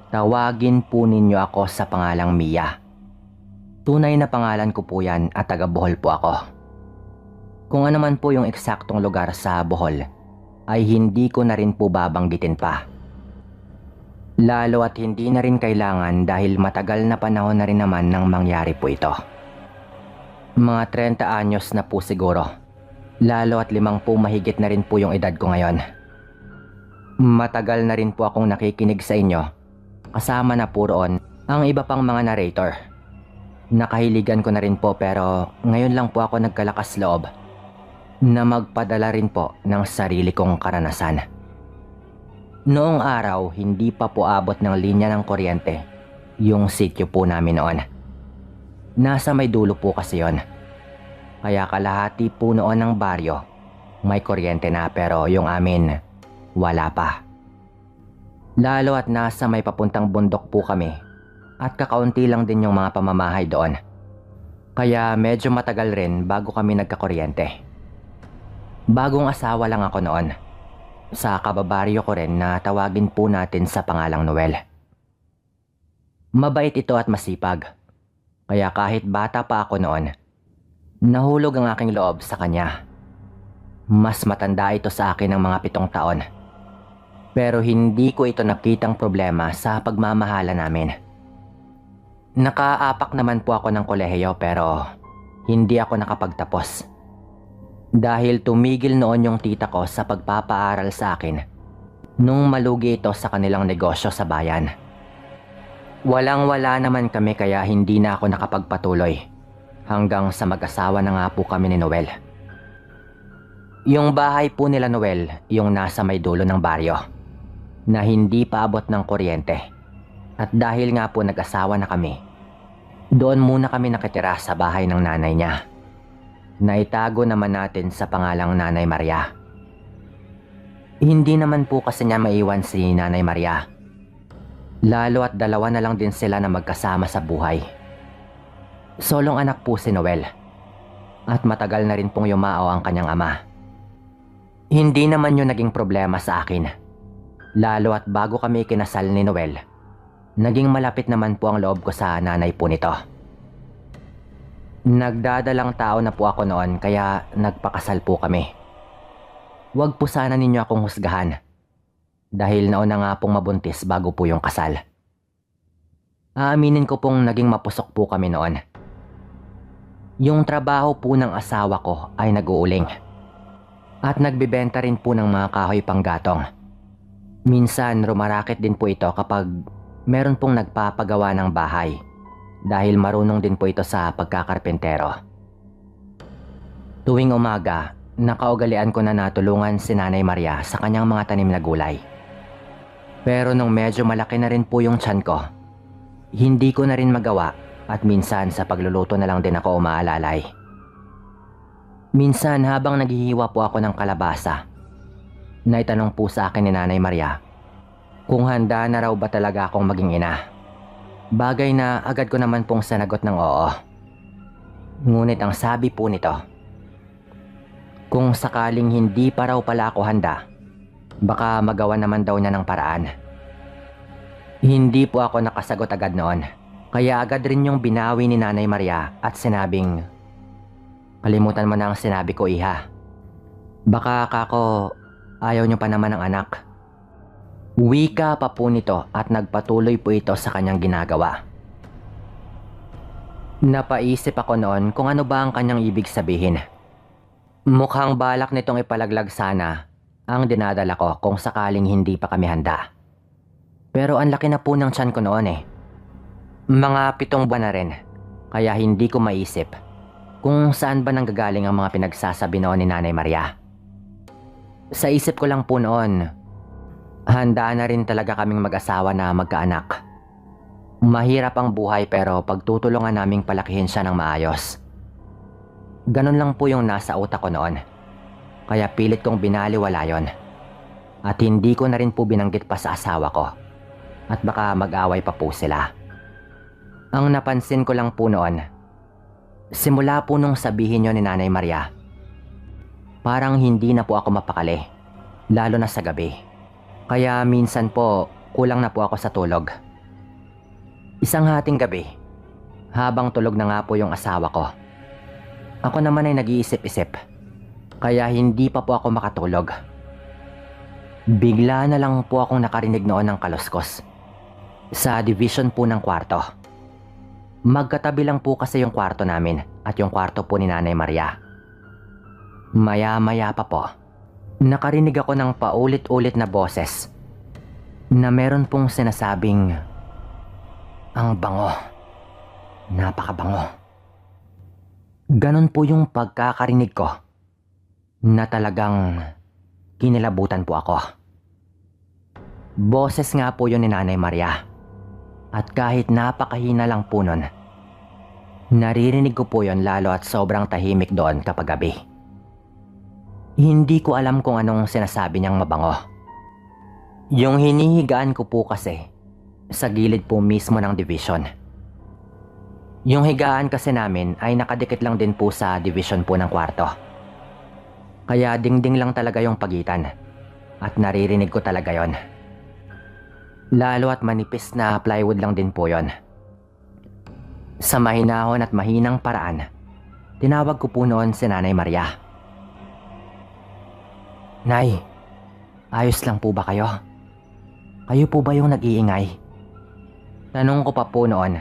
Tawagin po ninyo ako sa pangalang Mia. Tunay na pangalan ko po yan at taga Bohol po ako. Kung ano man po yung eksaktong lugar sa Bohol, ay hindi ko na rin po babanggitin pa. Lalo at hindi na rin kailangan dahil matagal na panahon na rin naman nang mangyari po ito. Mga 30 anyos na po siguro. Lalo at 50 mahigit na rin po yung edad ko ngayon. Matagal na rin po akong nakikinig sa inyo. Kasama na po roon ang iba pang mga narrator. Nakahiligan ko na rin po pero ngayon lang po ako nagkalakas loob na magpadala rin po ng sarili kong karanasan. Noong araw, hindi pa po abot ng linya ng kuryente yung sityo po namin noon. Nasa may dulo po kasi yon. Kaya kalahati po noon ng baryo may kuryente na pero yung amin wala pa. Lalo at nasa may papuntang bundok po kami at kakaunti lang din yung mga pamamahay doon. Kaya medyo matagal rin bago kami nagkakuryente. Bagong asawa lang ako noon. Sa kababaryo ko rin na tawagin po natin sa pangalang Noel. Mabait ito at masipag. Kaya kahit bata pa ako noon, nahulog ang aking loob sa kanya. Mas matanda ito sa akin ng mga 7 taon. Pero hindi ko ito nakitang problema sa pagmamahala namin. Nakaapak naman po ako ng kolehiyo pero hindi ako nakapagtapos. Dahil tumigil noon yung tita ko sa pagpapaaral sa akin nung malugi ito sa kanilang negosyo sa bayan. Walang-wala naman kami kaya hindi na ako nakapagpatuloy hanggang sa mag-asawa na nga po kami ni Noel. Yung bahay po nila Noel yung nasa may dulo ng baryo na hindi pa abot ng kuryente. At dahil nga po nag-asawa na kami, doon muna kami nakitira sa bahay ng nanay niya. Naitago naman natin sa pangalang Nanay Maria. Hindi naman po kasi niya maiwan si Nanay Maria. Lalo at 2 na lang din sila na magkasama sa buhay. Solong anak po si Noel. At matagal na rin pong yumao ang kanyang ama. Hindi naman yun naging problema sa akin. Lalo at bago kami kinasal ni Noel, naging malapit naman po ang loob ko sa nanay po nito. Nagdadalang tao na po ako noon kaya nagpakasal po kami. Huwag po sana ninyo akong husgahan dahil nauna nga pong mabuntis bago po yung kasal. Aaminin ko pong naging mapusok po kami noon. Yung trabaho po ng asawa ko ay nag-uuling at nagbibenta rin po ng mga kahoy panggatong. Minsan rumarakit din po ito kapag meron pong nagpapagawa ng bahay. Dahil marunong din po ito sa pagkakarpentero. Tuwing umaga, nakaugalian ko na natulungan si Nanay Maria sa kanyang mga tanim na gulay. Pero nung medyo malaki na rin po yung tiyan ko, hindi ko na rin magawa at minsan sa pagluluto na lang din ako umaalalay. Minsan habang naghihiwa po ako ng kalabasa, naitanong po sa akin ni Nanay Maria kung handa na raw ba talaga akong maging ina. Bagay na agad ko naman pong sanagot ng oo. Ngunit ang sabi po nito, kung sakaling hindi pa raw pala ako handa, baka magawa naman daw niya ng paraan. Hindi po ako nakasagot agad noon, kaya agad rin yung binawi ni Nanay Maria at sinabing, kalimutan mo na ang sinabi ko, iha. Baka kako ayaw niyo pa naman ng anak. Wika pa po nito at nagpatuloy po ito sa kanyang ginagawa. Napaisip ako noon kung ano ba ang kanyang ibig sabihin. Mukhang balak nitong ipalaglag sana ang dinadala ko kung sakaling hindi pa kami handa. Pero ang laki na po ng tiyan ko noon eh. Mga 7 buwan na rin, kaya hindi ko maisip kung saan ba nanggagaling ang mga pinagsasabi noon ni Nanay Maria. Sa isip ko lang po noon, handa na rin talaga kaming mag-asawa na magkaanak. Mahirap ang buhay pero pagtutulungan naming palakihin siya ng maayos. Ganun lang po yung nasa utak ko noon. Kaya pilit kong binaliwala yon. At hindi ko na rin po binanggit pa sa asawa ko. At baka mag-away pa po sila. Ang napansin ko lang po noon, simula po nung sabihin yon ni Nanay Maria, parang hindi na po ako mapakali, lalo na sa gabi. Kaya minsan po, kulang na po ako sa tulog Isang hating gabi, habang tulog na nga po yung asawa ko, ako naman ay nag-iisip-isip, kaya hindi pa po ako makatulog. Bigla na lang po akong nakarinig noon ng kaluskos sa division po ng kwarto. Magkatabi lang po kasi yung kwarto namin at yung kwarto po ni Nanay Maria. Maya-maya pa po, nakarinig ako ng paulit-ulit na boses na meron pong sinasabing, "Ang bango, napakabango." Ganon po yung pagkakarinig ko na talagang kinilabutan po ako. Boses nga po yun ni Nanay Maria. At kahit napakahina lang po nun, naririnig ko po yun lalo at sobrang tahimik doon kapag gabi. Hindi ko alam kung anong sinasabi niyang mabango. Yung hinihigaan ko po kasi sa gilid po mismo ng division. Yung higaan kasi namin ay nakadikit lang din po sa division po ng kwarto. Kaya dingding lang talaga yung pagitan at naririnig ko talaga yon. Lalo at manipis na plywood lang din po yon. Sa mahinahon at mahinang paraan, tinawag ko po noon si Nanay Maria. "Nay, ayos lang po ba kayo? Kayo po ba yung nag-iingay?" Tanong ko pa po noon.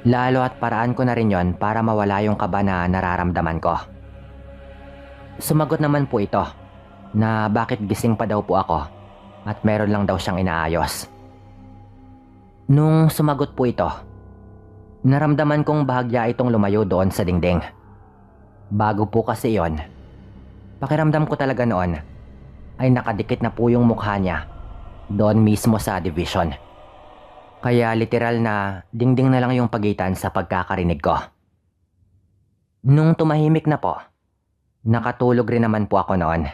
Lalo at paraan ko na rin yon para mawala yung kaba na nararamdaman ko. Sumagot naman po ito na bakit gising pa daw po ako at meron lang daw siyang inaayos. Nung sumagot po ito, naramdaman kong bahagya itong lumayo doon sa dingding. Bago po kasi yon, pakiramdam ko talaga noon ay nakadikit na po yung mukha niya doon mismo sa division. Kaya literal na dingding na lang yung pagitan sa pagkakarinig ko. Nung tumahimik na po, nakatulog rin naman po ako noon.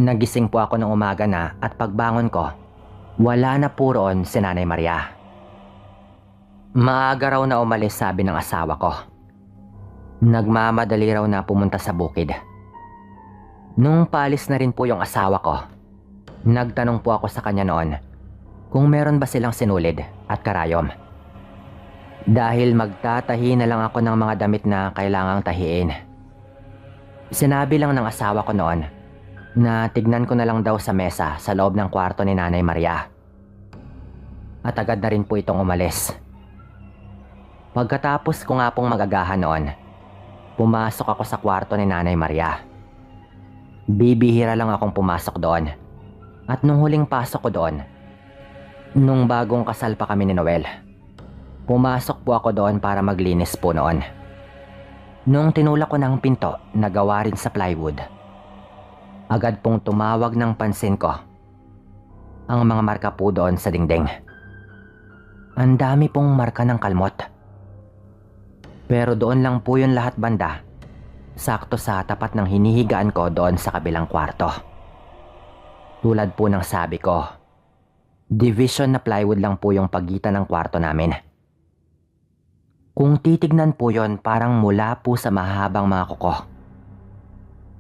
Nagising po ako ng umaga na at pagbangon ko, wala na po roon si Nanay Maria. Maaga raw na umalis, sabi ng asawa ko. Nagmamadali raw na pumunta sa bukid. Nung paalis na rin po yung asawa ko, nagtanong po ako sa kanya noon kung meron ba silang sinulid at karayom. Dahil magtatahi na lang ako ng mga damit na kailangang tahiin. Sinabi lang ng asawa ko noon na tignan ko na lang daw sa mesa sa loob ng kwarto ni Nanay Maria. At agad na rin po itong umalis. Pagkatapos ko nga pong magagahan noon, pumasok ako sa kwarto ni Nanay Maria. Bibihira lang akong pumasok doon. At nung huling pasok ko doon, nung bagong kasal pa kami ni Noel, pumasok po ako doon para maglinis po noon. Nung tinulak ko ng pinto na gawa rin sa plywood, agad pong tumawag ng pansin ko ang mga marka po doon sa dingding. Ang dami pong marka ng kalmot. Pero doon lang po yun lahat banda, sakto sa tapat ng hinihigaan ko doon sa kabilang kwarto. Tulad po ng sabi ko, division na plywood lang po yung pagitan ng kwarto namin. Kung titignan po yon, parang mula po sa mahabang mga kuko.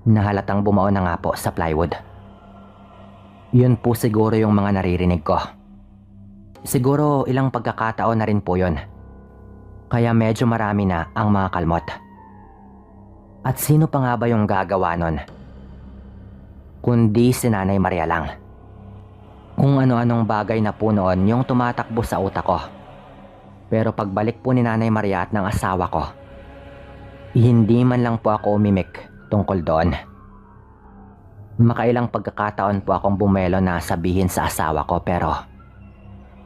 Nahalatang bumao na nga po sa plywood. Yun po siguro yung mga naririnig ko. Siguro ilang pagkakataon na rin po yon. Kaya medyo marami na ang mga kalmot. At sino pa nga ba yung gagawa nun? Kundi si Nanay Maria lang. Kung ano-anong bagay na po noon yung tumatakbo sa utak ko. Pero pagbalik po ni Nanay Maria at ng asawa ko, hindi man lang po ako umimik tungkol doon. Makailang pagkakataon po akong bumelo na sabihin sa asawa ko pero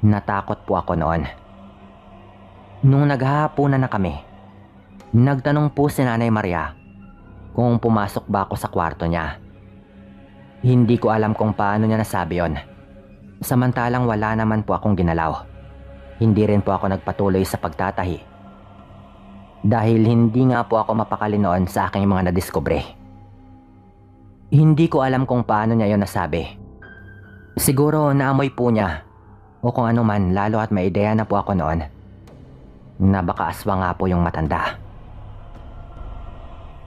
natakot po ako noon. Nung naghahapunan na kami, nagtanong po si Nanay Maria kung pumasok ba ako sa kwarto niya. Hindi ko alam kung paano niya nasabi yon. Samantalang wala naman po akong ginalaw. Hindi rin po ako nagpatuloy sa pagtatahi. Dahil hindi nga po ako mapakali noon sa aking mga nadiskubre. Hindi ko alam kung paano niya yon nasabi. Siguro naamoy po niya o kung ano man, lalo at may ideya na po ako noon na baka aswa nga po yung matanda.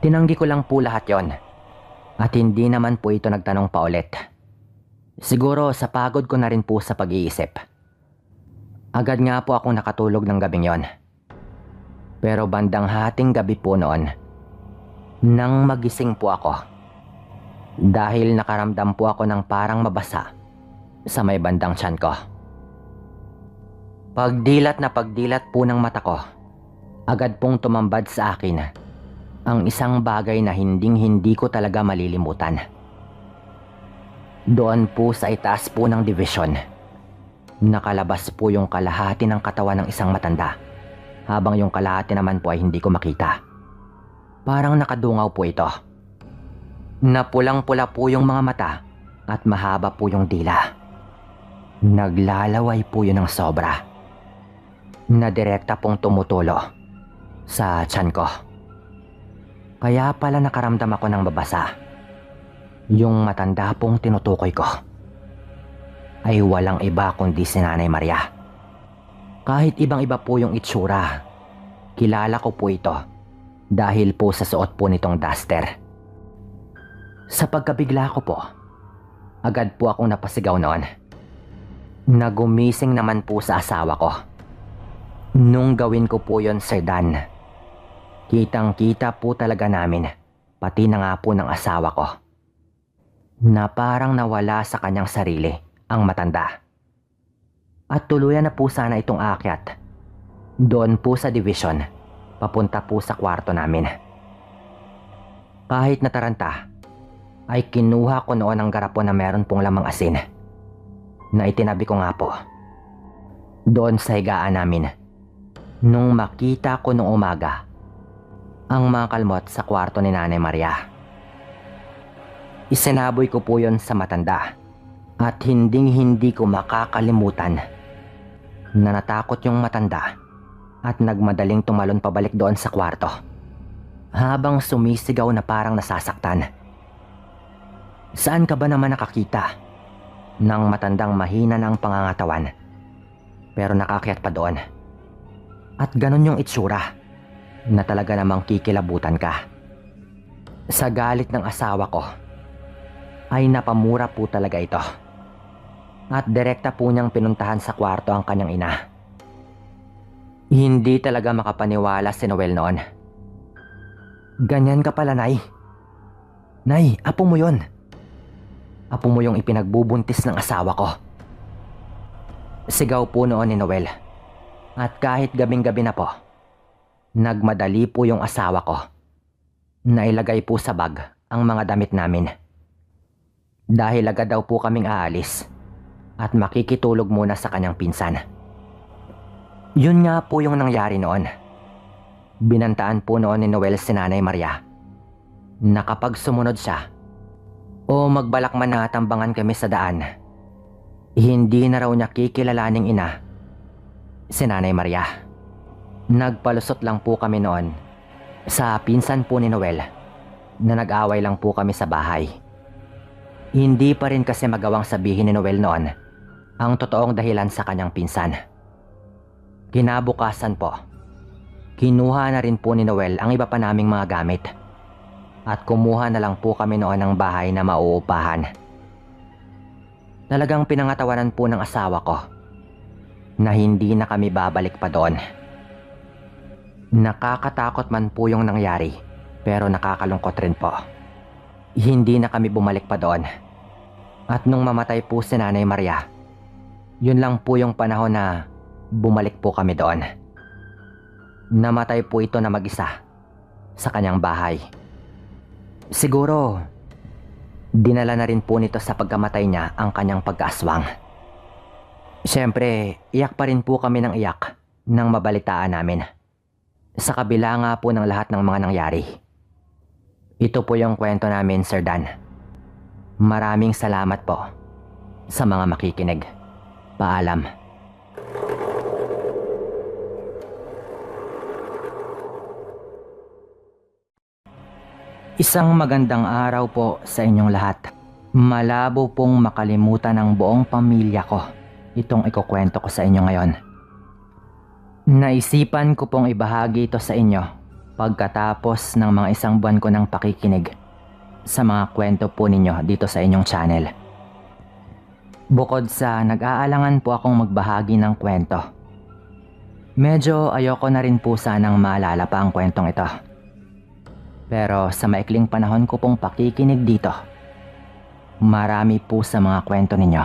Tinanggi ko lang po lahat yon at hindi naman po ito nagtanong pa ulit. Siguro sa pagod ko na rin po sa pag-iisip. Agad nga po akong nakatulog ng gabing yon. Pero bandang hating gabi po noon, nang magising po ako, dahil nakaramdam po ako ng parang mabasa sa may bandang tiyan ko. Pagdilat na pagdilat po ng mata ko, agad pong tumambad sa akin ang isang bagay na hinding-hindi ko talaga malilimutan. Doon po sa itaas po ng division, nakalabas po yung kalahati ng katawan ng isang matanda, habang yung kalahati naman po ay hindi ko makita. Parang nakadungaw po ito. Napulang-pula po yung mga mata at mahaba po yung dila. Naglalaway po yun ng sobra, na direkta pong tumutulo sa tiyan ko. Kaya pala nakaramdam ako ng babasa. Yung matanda pong tinutukoy ko ay walang iba kundi si Nanay Maria. Kahit ibang-iba po yung itsura, kilala ko po ito dahil po sa suot po nitong duster. Sa pagkabigla ko po, agad po akong napasigaw noon. Nagumising naman po sa asawa ko. Nung gawin ko po yon, Sir Dan, kitang-kita po talaga namin, pati na nga po ng asawa ko, na parang nawala sa kanyang sarili ang matanda. At tuluyan na po sana itong aakyat doon po sa division, papunta po sa kwarto namin. Kahit nataranta, ay kinuha ko noon ang garapon na meron pong lamang asin, na itinabi ko nga po doon sa higaan namin nung makita ko noong umaga ang mga kalmot sa kwarto ni Nanay Maria. Isinaboy ko po yon sa matanda at hinding-hindi ko makakalimutan na natakot yung matanda at nagmadaling tumalon pabalik doon sa kwarto habang sumisigaw na parang nasasaktan. Saan ka ba naman nakakita ng matandang mahina na ang pangangatawan pero nakakyat pa doon? At ganun yung itsura na talaga namang kikilabutan ka. Sa galit ng asawa ko, ay napamura po talaga ito. At direkta po niyang pinuntahan sa kwarto ang kanyang ina. Hindi talaga makapaniwala si Noel noon. Ganyan ka pala, Nay. Nay, apo mo yun. Apo mo yung ipinagbubuntis ng asawa ko. Sigaw po noon ni Noel. At kahit gabing-gabi na po, nagmadali po yung asawa ko. Nailagay po sa bag ang mga damit namin. Dahil agad daw po kaming aalis at makikitulog muna sa kanyang pinsan. Yun nga po yung nangyari noon. Binantaan po noon ni Noel si Nanay Maria na kapag sumunod siya o magbalak man na tambangan kami sa daan, hindi na raw niya kikilalaning ina si Nanay Maria. Nagpalusot lang po kami noon sa pinsan po ni Noel na nag-away lang po kami sa bahay. Hindi pa rin kasi magawang sabihin ni Noel noon ang totoong dahilan sa kanyang pinsan. Kinabukasan po, kinuha na rin po ni Noel ang iba pa naming mga gamit at kumuha na lang po kami noon ng bahay na mauupahan. Talagang pinangatawanan po ng asawa ko na hindi na kami babalik pa doon. Nakakatakot man po yung nangyari, pero nakakalungkot rin po. Hindi na kami bumalik pa doon. At nung mamatay po si Nanay Maria, yun lang po yung panahon na bumalik po kami doon. Namatay po ito na mag-isa sa kanyang bahay. Siguro, dinala na rin po nito sa pagkamatay niya ang kanyang pagkaaswang. Siyempre, iyak pa rin po kami ng iyak nang mabalitaan namin. Sa kabila nga po ng lahat ng mga nangyari. Ito po yung kwento namin, Sir Dan. Maraming salamat po sa mga makikinig. Paalam. Isang magandang araw po sa inyong lahat. Malabo pong makalimutan ng buong pamilya ko itong ikukwento ko sa inyo ngayon. Naisipan ko pong ibahagi ito sa inyo pagkatapos ng mga isang buwan ko ng pakikinig sa mga kwento po ninyo dito sa inyong channel. Bukod sa nag-aalangan po akong magbahagi ng kwento Medyo ayoko na rin po sanang maalala pa ang kwentong ito. Pero sa maikling panahon ko pong pakikinig dito, marami po sa mga kwento ninyo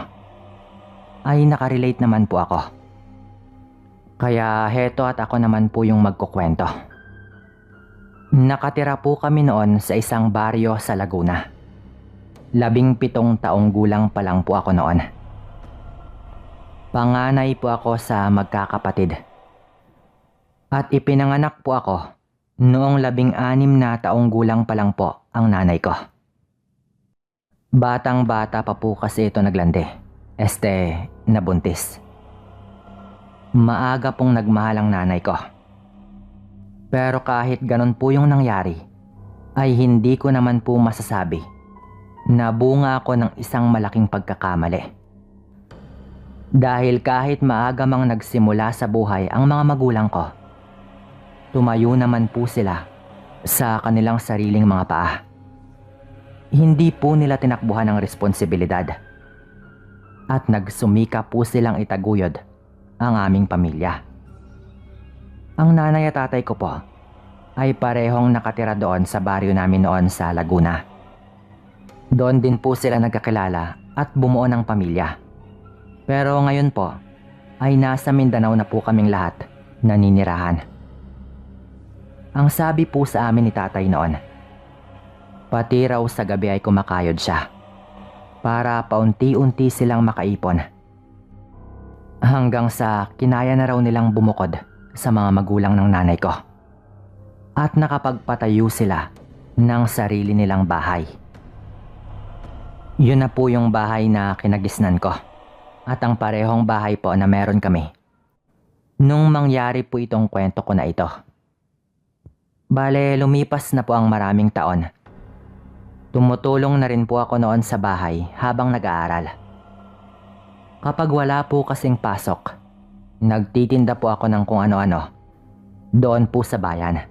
ay nakarelate naman po ako. Kaya heto at ako naman po yung magkukwento. Nakatira po kami noon sa isang baryo sa Laguna. 17 taong gulang pa lang po ako noon. Panganay po ako sa magkakapatid. At ipinanganak po ako noong 16 na taong gulang pa lang po ang nanay ko. Batang-bata pa po kasi ito naglandi. Nabuntis. Maaga pong nagmahal ang nanay ko. Pero kahit ganun po yung nangyari, ay hindi ko naman po masasabi na bunga ako ng isang malaking pagkakamali. Dahil kahit maaga mang nagsimula sa buhay ang mga magulang ko, tumayo naman po sila sa kanilang sariling mga paa. Hindi po nila tinakbuhan ang responsibilidad. At nagsumika po silang itaguyod ang aming pamilya. Ang nanay at tatay ko po ay parehong nakatira doon sa baryo namin noon sa Laguna. Doon din po sila nagkakilala at bumuo ng pamilya. Pero ngayon po ay nasa Mindanao na po kaming lahat naninirahan. Ang sabi po sa amin ni tatay noon, pati raw sa gabi ay kumakayod siya para paunti-unti silang makaipon. Hanggang sa kinaya na raw nilang bumukod sa mga magulang ng nanay ko. At nakapagpatayo sila ng sarili nilang bahay. Yun na po yung bahay na kinagisnan ko. At ang parehong bahay po na meron kami nung mangyari po itong kwento ko na ito. Bale, lumipas na po ang maraming taon. Tumutulong na rin po ako noon sa bahay habang nag-aaral. Kapag wala po kasing pasok, nagtitinda po ako ng kung ano-ano doon po sa bayan.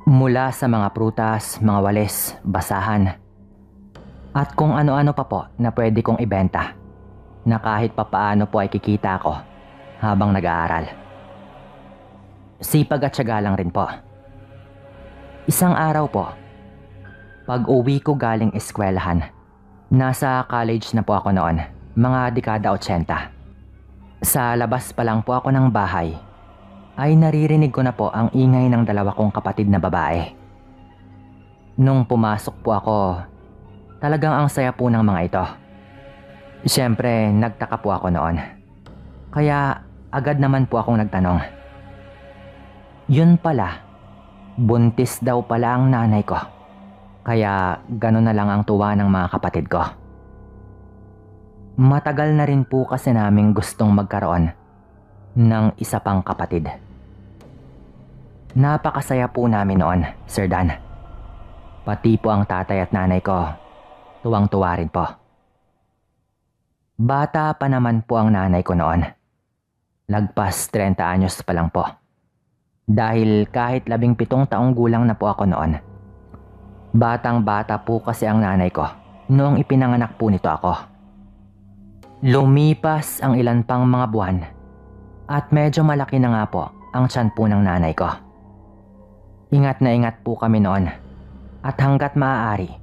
Mula sa mga prutas, mga walis, basahan, at kung ano-ano pa po na pwede kong ibenta na kahit papaano po ay kikita ako habang nag-aaral. Sipag at tiyaga lang rin po. Isang araw po, pag-uwi ko galing eskwelahan, nasa college na po ako noon, mga dekada 80. Sa labas pa lang po ako ng bahay, ay naririnig ko na po ang ingay ng dalawa kong kapatid na babae. Nung pumasok po ako, talagang ang saya po ng mga ito. Siyempre, nagtaka po ako noon. Kaya agad naman po akong nagtanong. Yun pala, buntis daw pala ang nanay ko. Kaya gano'n na lang ang tuwa ng mga kapatid ko. Matagal na rin po kasi naming gustong magkaroon ng isa pang kapatid. Napakasaya po namin noon, Sir Dan. Pati po ang tatay at nanay ko, tuwang-tuwa rin po. Bata pa naman po ang nanay ko noon. Lagpas 30 anyos pa lang po. Dahil kahit 17 taong gulang na po ako noon, batang-bata po kasi ang nanay ko noong ipinanganak po nito ako. Lumipas ang ilan pang mga buwan at medyo malaki na nga po ang tiyan po ng nanay ko. Ingat na ingat po kami noon at hanggat maaari,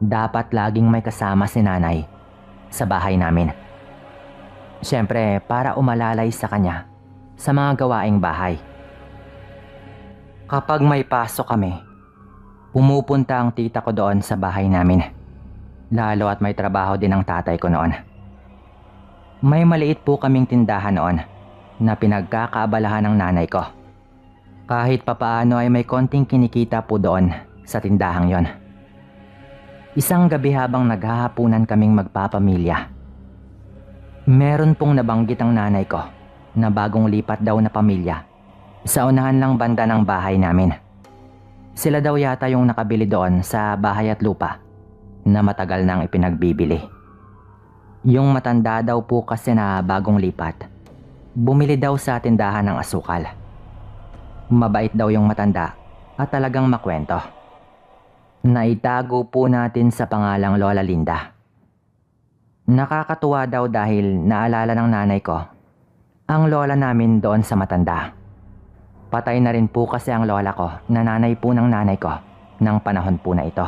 dapat laging may kasama si nanay sa bahay namin. Siyempre para umalalay sa kanya sa mga gawaing bahay. Kapag may pasok kami, pumupunta ang tita ko doon sa bahay namin. Lalo at may trabaho din ang tatay ko noon. May maliit po kaming tindahan noon na pinagkakaabalahan ng nanay ko. Kahit papaano ay may konting kinikita po doon sa tindahang yon. Isang gabi habang naghahapunan kaming magpapamilya, meron pong nabanggit ang nanay ko na bagong lipat daw na pamilya sa unahan lang banda ng bahay namin. Sila daw yata yung nakabili doon sa bahay at lupa na matagal nang ipinagbibili. Yung matanda daw po kasi na bagong lipat, bumili daw sa tindahan ng asukal. Mabait daw yung matanda at talagang makwento. Naitago po natin sa pangalang Lola Linda. Nakakatuwa daw dahil naalala ng nanay ko ang lola namin doon sa matanda. Patay na rin po kasi ang lola ko na nanay po ng nanay ko ng panahon po na ito.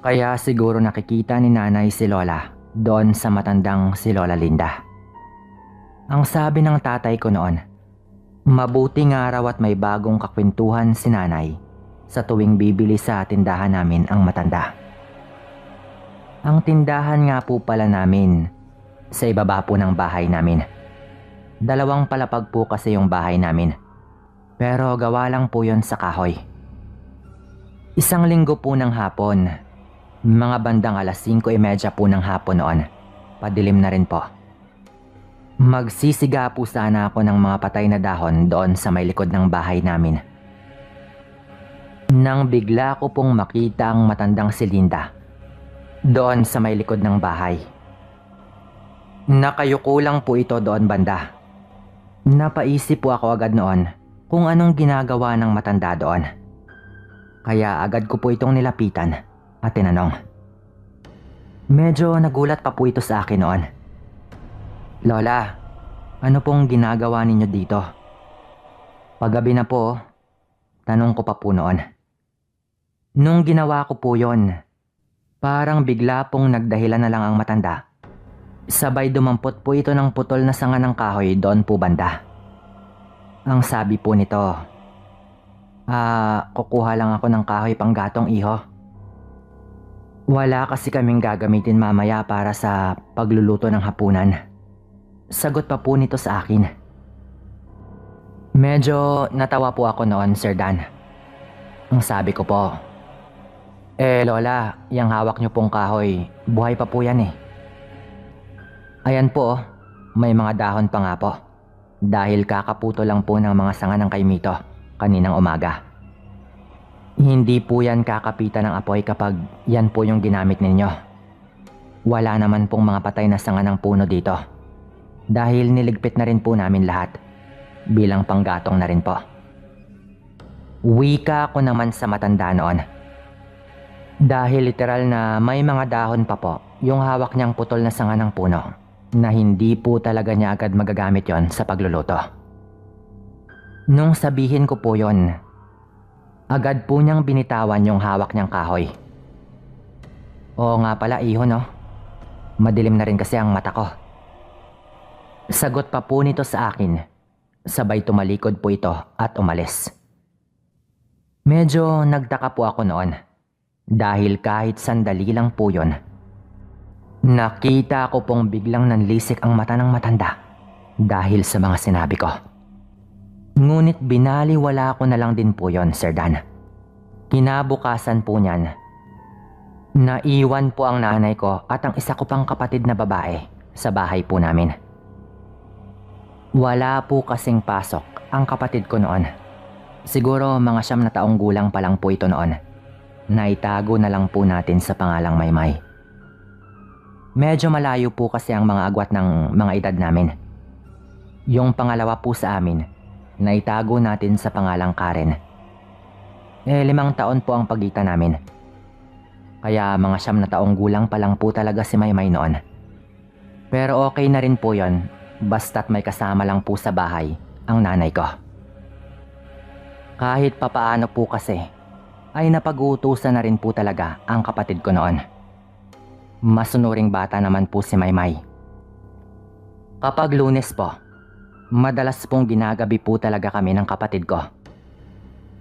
Kaya siguro nakikita ni nanay si lola doon sa matandang si Lola Linda. Ang sabi ng tatay ko noon, mabuti nga raw at may bagong kakwentuhan si nanay sa tuwing bibili sa tindahan namin ang matanda. Ang tindahan nga po pala namin sa ibaba po ng bahay namin. 2 palapag po kasi yung bahay namin, pero gawa lang po yon sa kahoy. 1 linggo po ng hapon, mga bandang 5:30 po ng hapon noon, padilim na rin po. Magsisiga po sana ako ng mga patay na dahon doon sa may likod ng bahay namin. Nang bigla ko pong makita ang matandang si Linda doon sa may likod ng bahay. Nakayuko lang po ito doon banda. Napaisip po ako agad noon kung anong ginagawa ng matanda doon. Kaya agad ko po itong nilapitan at tinanong. Medyo nagulat pa po ito sa akin noon. Lola, ano pong ginagawa ninyo dito? Paggabi na po, tanong ko pa po noon. Nung ginawa ko po yon, parang bigla pong nagdahilan na lang ang matanda. Sabay dumampot po ito ng putol na sanga ng kahoy doon po banda. Ang sabi po nito, kukuha lang ako ng kahoy panggatong iho. Wala kasi kaming gagamitin mamaya para sa pagluluto ng hapunan. Sagot pa po nito sa akin. Medyo natawa po ako noon, Sir Dan. Ang sabi ko po, Lola, yung hawak niyo pong kahoy, buhay pa po yan eh. Ayan po, may mga dahon pa nga po. Dahil kakaputo lang po ng mga sanga ng kaimito kaninang umaga. Hindi po yan kakapitan ng apoy kapag yan po yung ginamit ninyo. Wala naman pong mga patay na sanga ng puno dito. Dahil niligpit na rin po namin lahat. Bilang panggatong na rin po. Wika ko naman sa matanda noon. Dahil literal na may mga dahon pa po yung hawak niyang putol na sanga ng puno na hindi po talaga niya agad magagamit yon sa pagluluto. Nung sabihin ko po yon, agad po niyang binitawan yung hawak niyang kahoy. Oo nga pala iho no, madilim na rin kasi ang mata ko. Sagot pa po nito sa akin, sabay tumalikod po ito at umalis. Medyo nagtaka po ako noon dahil kahit sandali lang po yon, nakita ko pong biglang nanlisik ang mata ng matanda dahil sa mga sinabi ko. Ngunit binaliwala ko na lang din po yon, Sir Dan. Kinabukasan po niyan, naiwan po ang nanay ko at ang isa ko pang kapatid na babae sa bahay po namin. Wala po kasing pasok ang kapatid ko noon. Siguro mga 9 na taong gulang pa lang po ito noon. Naitago na lang po natin sa pangalang Maymay. Medyo malayo po kasi ang mga agwat ng mga edad namin. Yung pangalawa po sa amin, naitago natin sa pangalang Karen. 5 taon po ang pagitan namin. Kaya mga 9 na taong gulang pa lang po talaga si Maymay noon. Pero okay na rin po yon, basta't may kasama lang po sa bahay ang nanay ko. Kahit papaano po kasi, ay napag-uutusan na rin po talaga ang kapatid ko noon. Masunuring bata naman po si Maymay. Kapag Lunes po, madalas pong ginagabi po talaga kami ng kapatid ko.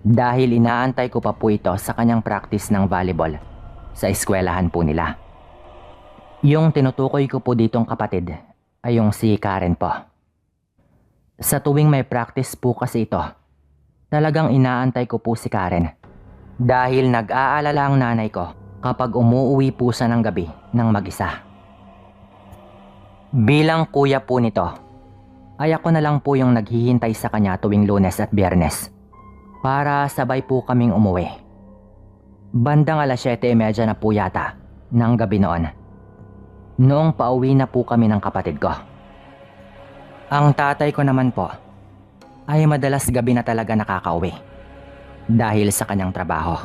Dahil inaantay ko pa po ito sa kanyang practice ng volleyball sa eskwelahan po nila. Yung tinutukoy ko po ditong kapatid ay yung si Karen po. Sa tuwing may practice po kasi ito, talagang inaantay ko po si Karen. Dahil nag-aalala ang nanay ko kapag umuuwi po siya ng gabi ng mag-isa. Bilang kuya po nito, ay ako na lang po yung naghihintay sa kanya tuwing Lunes at Biyernes para sabay po kaming umuwi. Bandang 7:30 na po yata ng gabi noon. Noong pauwi na po kami ng kapatid ko. Ang tatay ko naman po ay madalas gabi na talaga nakakauwi dahil sa kanyang trabaho.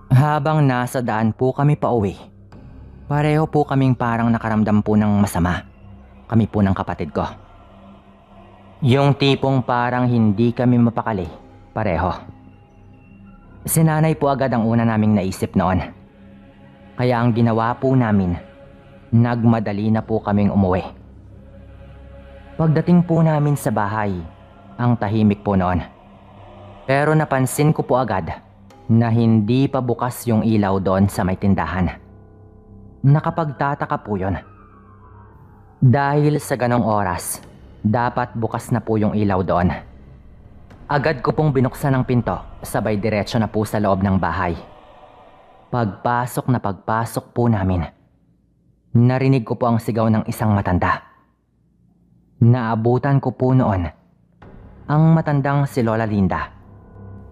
Habang nasa daan po kami pauwi, pareho po kaming parang nakaramdam po ng masama. kami po ng kapatid ko. Yung tipong parang hindi kami mapakali, pareho. Si nanay po agad ang una naming naisip noon. Kaya ang ginawa po namin, nagmadali na po kaming umuwi. Pagdating po namin sa bahay, ang tahimik po noon. Pero napansin ko po agad na hindi pa bukas yung ilaw doon sa may tindahan. Nakapagtataka po yun. Dahil sa ganong oras, dapat bukas na po yung ilaw doon. Agad ko pong binuksan ang pinto, sabay diretso na po sa loob ng bahay. Pagpasok po namin, narinig ko po ang sigaw ng isang matanda. Naabutan ko po noon ang matandang si Lola Linda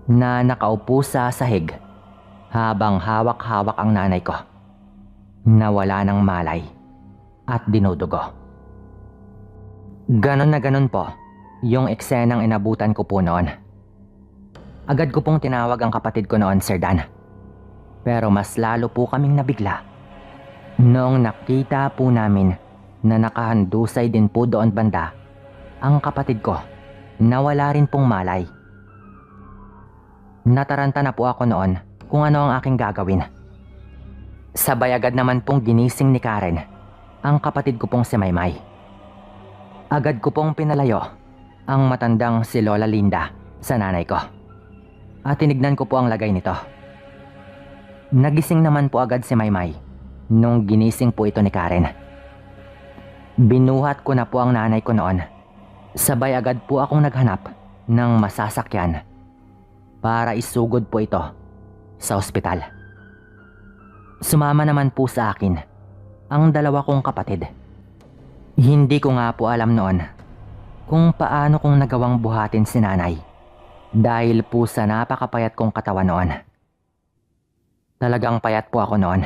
na nakaupo sa sahig habang hawak-hawak ang nanay ko na wala ng malay at dinudugo. Ganon na ganon po yung eksenang inabutan ko po noon. Agad ko pong tinawag ang kapatid ko noon, Sir Dan. Pero mas lalo po kaming nabigla noong nakita po namin na nakahandusay din po doon banda ang kapatid ko na wala rin pong malay. Nataranta na po ako noon kung ano ang aking gagawin. Sabay agad naman pong ginising ni Karen ang kapatid ko pong si Maymay. Agad ko pong pinalayo ang matandang si Lola Linda sa nanay ko at tinignan ko po ang lagay nito. Nagising naman po agad si Maymay nung ginising po ito ni Karen. Binuhat ko na po ang nanay ko noon. Sabay agad po akong naghanap ng masasakyan para isugod po ito sa ospital. Sumama naman po sa akin ang dalawa kong kapatid. Hindi ko nga po alam noon kung paano kong nagawang buhatin si nanay dahil po sa napakapayat kong katawan noon. Talagang payat po ako noon.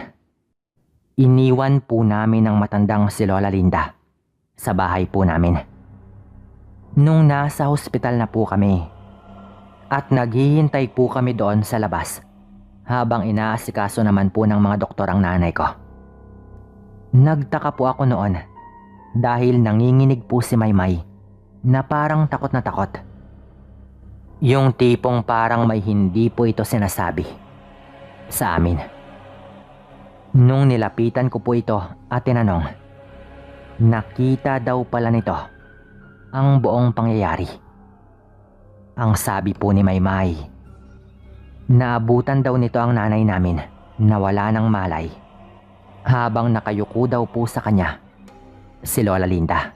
Iniwan po namin ang matandang si Lola Linda sa bahay po namin. Nung nasa hospital na po kami at naghihintay po kami doon sa labas habang inaasikaso naman po ng mga doktor ang nanay ko. Nagtaka po ako noon dahil nanginginig po si Maymay na parang takot na takot. Yung tipong parang may hindi po ito sinasabi sa amin. Nung nilapitan ko po ito at tinanong, nakita daw pala nito ang buong pangyayari. Ang sabi po ni Maymay, naabutan daw nito ang nanay namin na wala ng malay habang nakayuko daw po sa kanya si Lola Linda.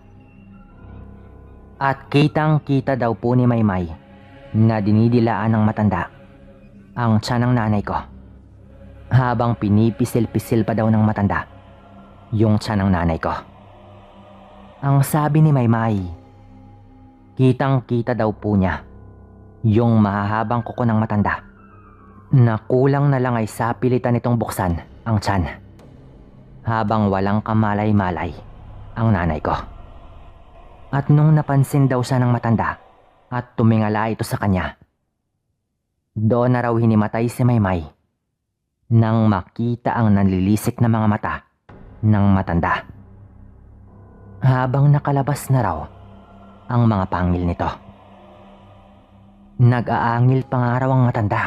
At kitang-kita daw po ni Maymay na dinidilaan ng matanda ang tiyan ng nanay ko habang pinipisil-pisil pa daw ng matanda yung tiyan ng nanay ko. Ang sabi ni Maymay, kitang-kita daw po niya yung mahahabang kuko ng matanda na kulang na lang ay sapilitan nitong buksan ang tiyan habang walang kamalay-malay ang nanay ko. At nung napansin daw siya ng matanda at tumingala ito sa kanya, doon na raw hinimatay si Maymay nang makita ang nanlilisik na mga mata ng matanda habang nakalabas na raw ang mga pangil nito. Nag-aangil pa nga raw ang matanda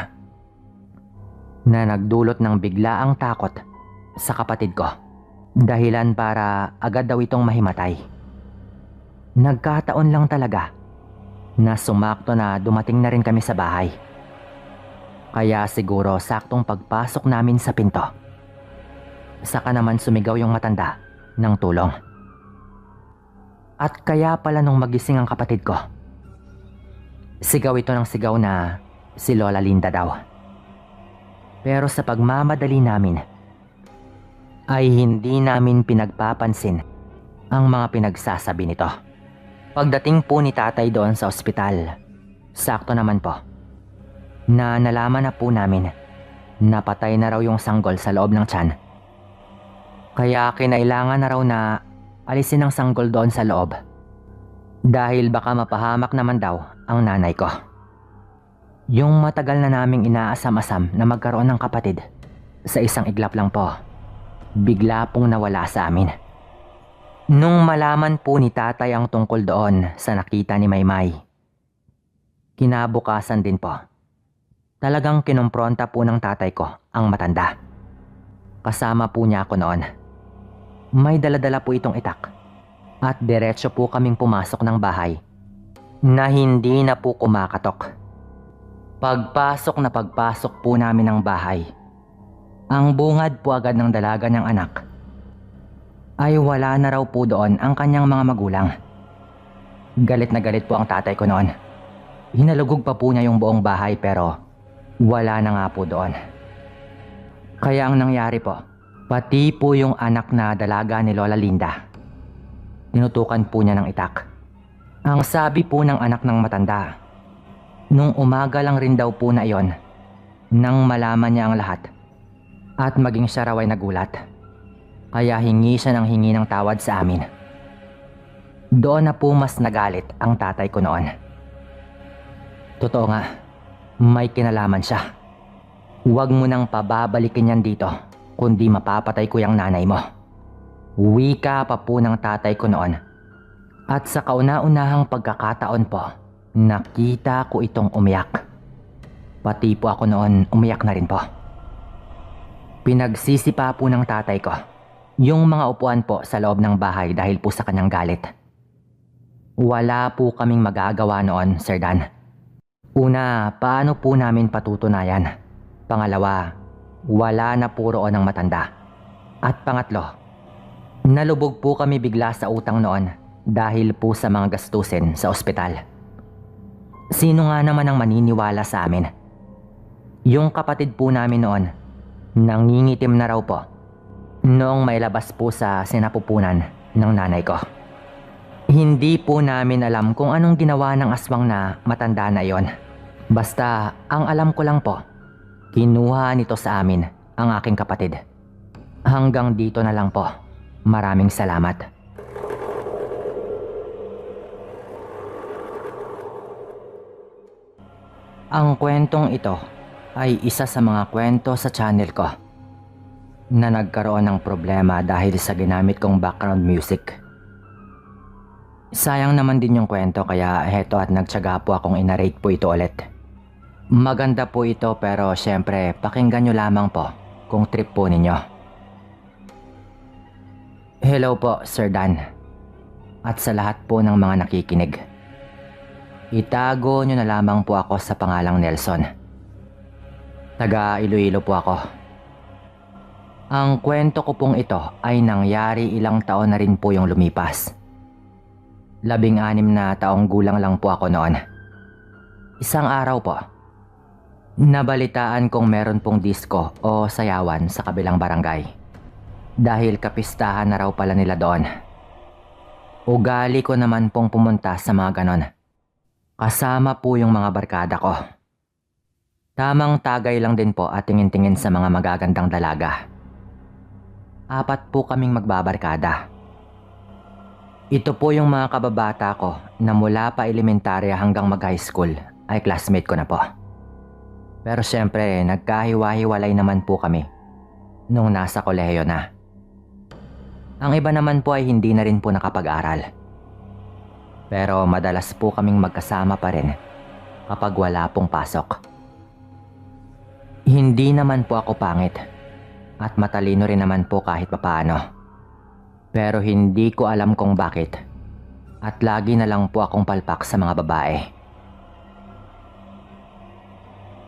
na nagdulot ng biglaang takot sa kapatid ko, dahilan para agad daw itong mahimatay. Nagkataon lang talaga na sumakto na dumating na rin kami sa bahay. Kaya siguro saktong pagpasok namin sa pinto, saka naman sumigaw yung matanda ng tulong. At kaya pala nung magising ang kapatid ko, sigaw ito ng sigaw na si Lola Linda daw. Pero sa pagmamadali namin, ay hindi namin pinagpapansin ang mga pinagsasabi nito. Pagdating po ni tatay doon sa ospital, sakto naman po na nalaman na po namin na patay na raw yung sanggol sa loob ng tiyan. Kaya kinailangan na raw na alisin ang sanggol doon sa loob dahil baka mapahamak naman daw ang nanay ko. Yung matagal na naming inaasam-asam na magkaroon ng kapatid sa isang iglap lang po, bigla pong nawala sa amin. Nung malaman po ni tatay ang tungkol doon sa nakita ni Maymay, kinabukasan din po, talagang kinumpronta po ng tatay ko ang matanda. Kasama po niya ako noon. May daladala po itong itak at diretso po kaming pumasok ng bahay na hindi na po kumakatok. Pagpasok po namin ng bahay, ang bungad po agad ng dalaga niyang anak ay wala na raw po doon ang kanyang mga magulang. Galit na galit po ang tatay ko noon. Hinalugog pa po niya yung buong bahay pero wala na nga po doon. Kaya ang nangyari po, pati po yung anak na dalaga ni Lola Linda, tinutukan po niya ng itak. Ang sabi po ng anak ng matanda, nung umaga lang rin daw po na iyon, nang malaman niya ang lahat at maging siya raw ay nagulat. Kaya hingi siya ng tawad sa amin. Doon na po mas nagalit ang tatay ko noon. Totoo nga, may kinalaman siya. Huwag mo nang pababalikin yan dito, kundi mapapatay ko yung nanay mo. Wika pa po ng tatay ko noon. At sa kauna-unahang pagkakataon po, nakita ko itong umiyak. Pati po ako noon umiyak na rin po. Pinagsisipa po ng tatay ko yung mga upuan po sa loob ng bahay dahil po sa kanyang galit. Wala po kaming magagawa noon, Sir Dan. Una, paano po namin patutunayan? Pangalawa, wala na po roon ang matanda. At pangatlo, nalubog po kami bigla sa utang noon dahil po sa mga gastusin sa ospital. Sino nga naman ang maniniwala sa amin? Yung kapatid po namin noon, nangingitim na raw po noong may labas po sa sinapupunan ng nanay ko. Hindi po namin alam kung anong ginawa ng aswang na matanda na iyon. Basta ang alam ko lang po, kinuha nito sa amin ang aking kapatid. Hanggang dito na lang po. Maraming salamat. Ang kwentong ito ay isa sa mga kwento sa channel ko na nagkaroon ng problema dahil sa ginamit kong background music. Sayang naman din yung kwento kaya heto at nagtiyaga po akong inarate po ito ulit. Maganda po ito pero syempre pakinggan nyo lamang po kung trip po ninyo. Hello po Sir Dan at sa lahat po ng mga nakikinig. Itago nyo na lamang po ako sa pangalang Nelson. Taga Iloilo po ako. Ang kwento ko pong ito ay nangyari ilang taon na rin po yung lumipas. 16 na taong gulang lang po ako noon. Isang araw po, nabalitaan kong meron pong disco o sayawan sa kabilang barangay. Dahil kapistahan na raw pala nila doon. Ugali ko naman pong pumunta sa mga ganon. Kasama po yung mga barkada ko. Tamang tagay lang din po at tingin-tingin sa mga magagandang dalaga. 4 po kaming magbabarkada. Ito po yung mga kababata ko na mula pa elementarya hanggang mag-high school ay classmate ko na po. Pero syempre, nagkahiwa-hiwalay naman po kami nung nasa kolehiyo na. Ang iba naman po ay hindi na rin po nakapag-aral. Pero madalas po kaming magkasama pa rin kapag wala pong pasok. Hindi naman po ako pangit. At matalino rin naman po kahit papaano. Pero hindi ko alam kung bakit. At lagi na lang po akong palpak sa mga babae.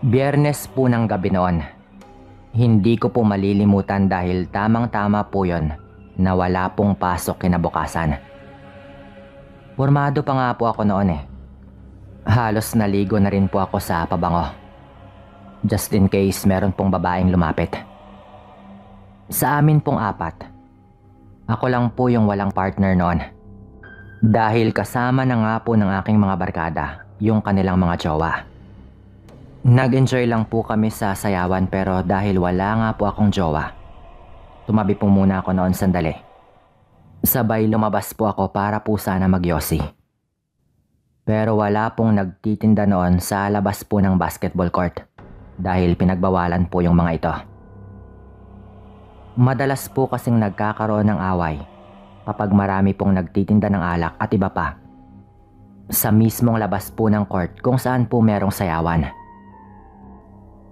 Biyernes po ng gabi noon. Hindi ko po malilimutan dahil tamang-tama po yon na wala pong pasok kinabukasan. Pormado pa nga po ako noon eh. Halos naligo na rin po ako sa pabango. Just in case meron pong babaeng lumapit. Sa amin pong 4, ako lang po yung walang partner noon. Dahil kasama na nga po ng aking mga barkada yung kanilang mga jowa. Nag-enjoy lang po kami sa sayawan pero dahil wala nga po akong jowa, tumabi po muna ako noon sandali. Sabay lumabas po ako para po sana magyosi. Pero wala pong nagtitinda noon sa labas po ng basketball court dahil pinagbawalan po yung mga ito. Madalas po kasing nagkakaroon ng away kapag marami pong nagtitinda ng alak at iba pa. Sa mismong labas po ng court kung saan po merong sayawan.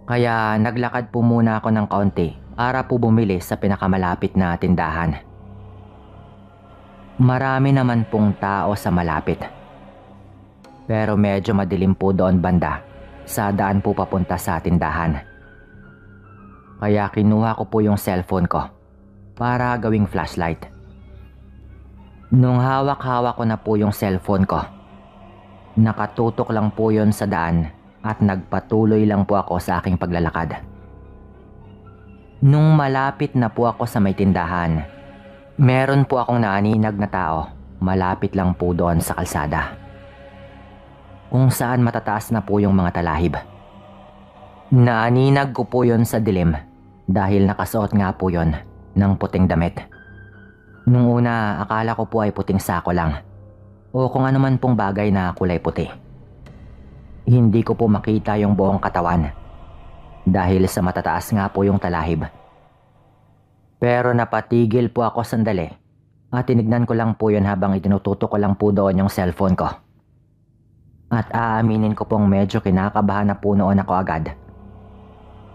Kaya naglakad po muna ako ng kaunti para po bumili sa pinakamalapit na tindahan. Marami naman pong tao sa malapit. Pero medyo madilim po doon banda sa daan po papunta sa tindahan. Kaya kinuha ko po yung cellphone ko para gawing flashlight. Nung hawak-hawak ko na po yung cellphone ko, nakatutok lang po yon sa daan at nagpatuloy lang po ako sa aking paglalakad. Nung malapit na po ako sa may tindahan, meron po akong naaninag na tao malapit lang po doon sa kalsada. Kung saan matataas na po yung mga talahib. Naaninag ko po yon sa dilim dahil nakasuot nga po yon ng puting damit. Nung una, akala ko po ay puting sako lang o kung ano man pong bagay na kulay puti. Hindi ko po makita yung buong katawan dahil sa matataas nga po yung talahib. Pero napatigil po ako sandali at tinignan ko lang po yun habang itinututok ko lang po doon yung cellphone ko. At aaminin ko pong medyo kinakabahan na po noon ako agad.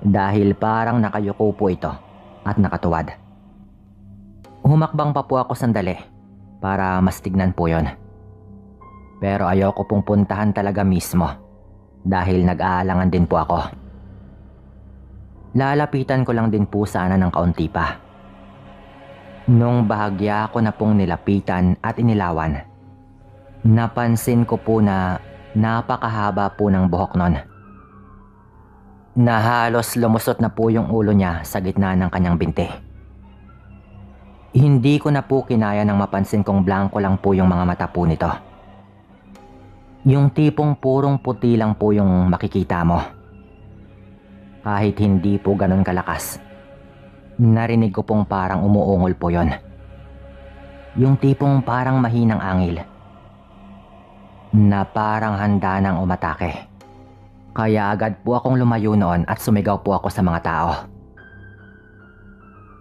Dahil parang nakayuko po ito at nakatuwad. Humakbang pa po ako sandali para mas tignan po yon. Pero ayoko pong puntahan talaga mismo dahil nag-aalangan din po ako. Lalapitan ko lang din po sana ng kaunti pa. Nung bahagya ko na pong nilapitan at inilawan, napansin ko po na napakahaba po ng buhok nun. Na halos lumusot na po yung ulo niya sa gitna ng kanyang binti. Hindi ko na po kinaya nang mapansin kong blanco lang po yung mga mata po nito. Yung tipong purong puti lang po yung makikita mo. Kahit hindi po ganun kalakas, narinig ko pong parang umuungol po yon. Yung tipong parang mahinang angil na parang handa nang umatake. Kaya agad po akong lumayo noon at sumigaw po ako sa mga tao.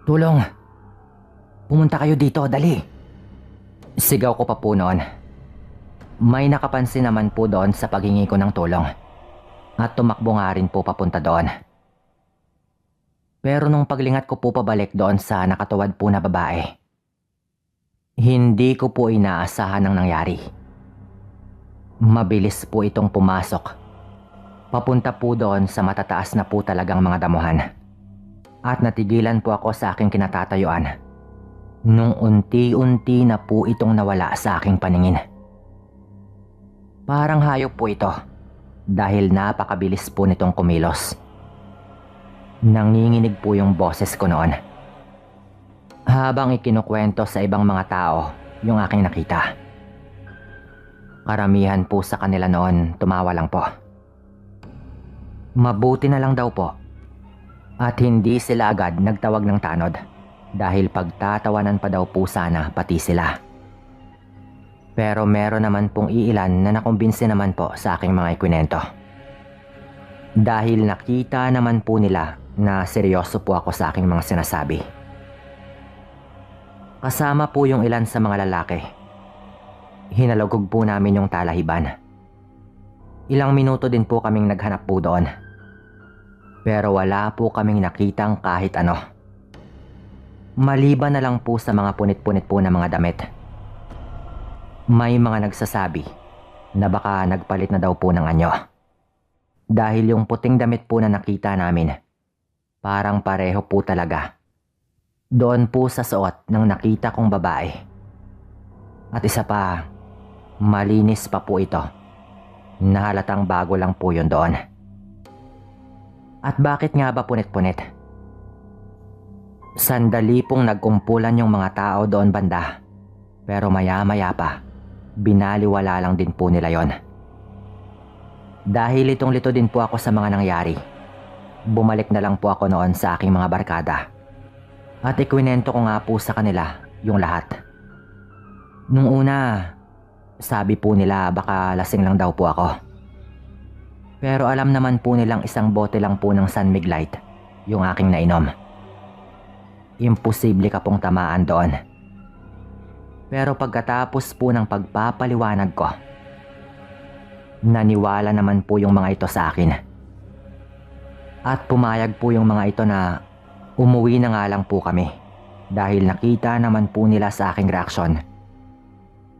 Tulong! Pumunta kayo dito, dali! Sigaw ko pa po noon. May nakapansin naman po doon sa paghingi ko ng tulong. At tumakbo nga rin po papunta doon. Pero nung paglingat ko po pabalik doon sa nakatuwad po na babae, hindi ko po inaasahan ang nangyari. Mabilis po itong pumasok. Papunta po doon sa matataas na po talagang mga damuhan. At natigilan po ako sa aking kinatatayuan nung unti-unti na po itong nawala sa aking paningin. Parang hayop po ito dahil napakabilis po nitong kumilos. Nanginginig po yung boses ko noon. Habang ikinukwento sa ibang mga tao yung aking nakita. Karamihan po sa kanila noon tumawa lang po. Mabuti na lang daw po. At hindi sila agad nagtawag ng tanod dahil pagtatawanan pa daw po sana pati sila. Pero meron naman pong iilan na nakumbinsi naman po sa aking mga ikwinento. Dahil nakita naman po nila na seryoso po ako sa aking mga sinasabi. Kasama po yung ilan sa mga lalaki. Hinalugog po namin yung talahiban. Ilang minuto din po kaming naghanap po doon. Pero wala po kaming nakitang kahit ano. Maliban na lang po sa mga punit-punit po na mga damit. May mga nagsasabi na baka nagpalit na daw po ng anyo. Dahil yung puting damit po na nakita namin, parang pareho po talaga. Doon po sa suot ng nakita kong babae. At isa pa, malinis pa po ito. Nahalatang bago lang po yun doon. At bakit nga ba punit-punit? Sandali pong nagkumpulan yung mga tao doon banda. Pero maya-maya pa, binaliwala lang din po nila yon. Dahil litong-lito din po ako sa mga nangyari, bumalik na lang po ako noon sa aking mga barkada. At ikwinento ko nga po sa kanila yung lahat. Nung una, sabi po nila baka lasing lang daw po ako. Pero alam naman po nilang isang bote lang po ng San Mig Light yung aking nainom. Imposible ka pong tamaan doon. Pero pagkatapos po ng pagpapaliwanag ko, naniwala naman po yung mga ito sa akin. At pumayag po yung mga ito na umuwi na nga lang po kami dahil nakita naman po nila sa aking reaksyon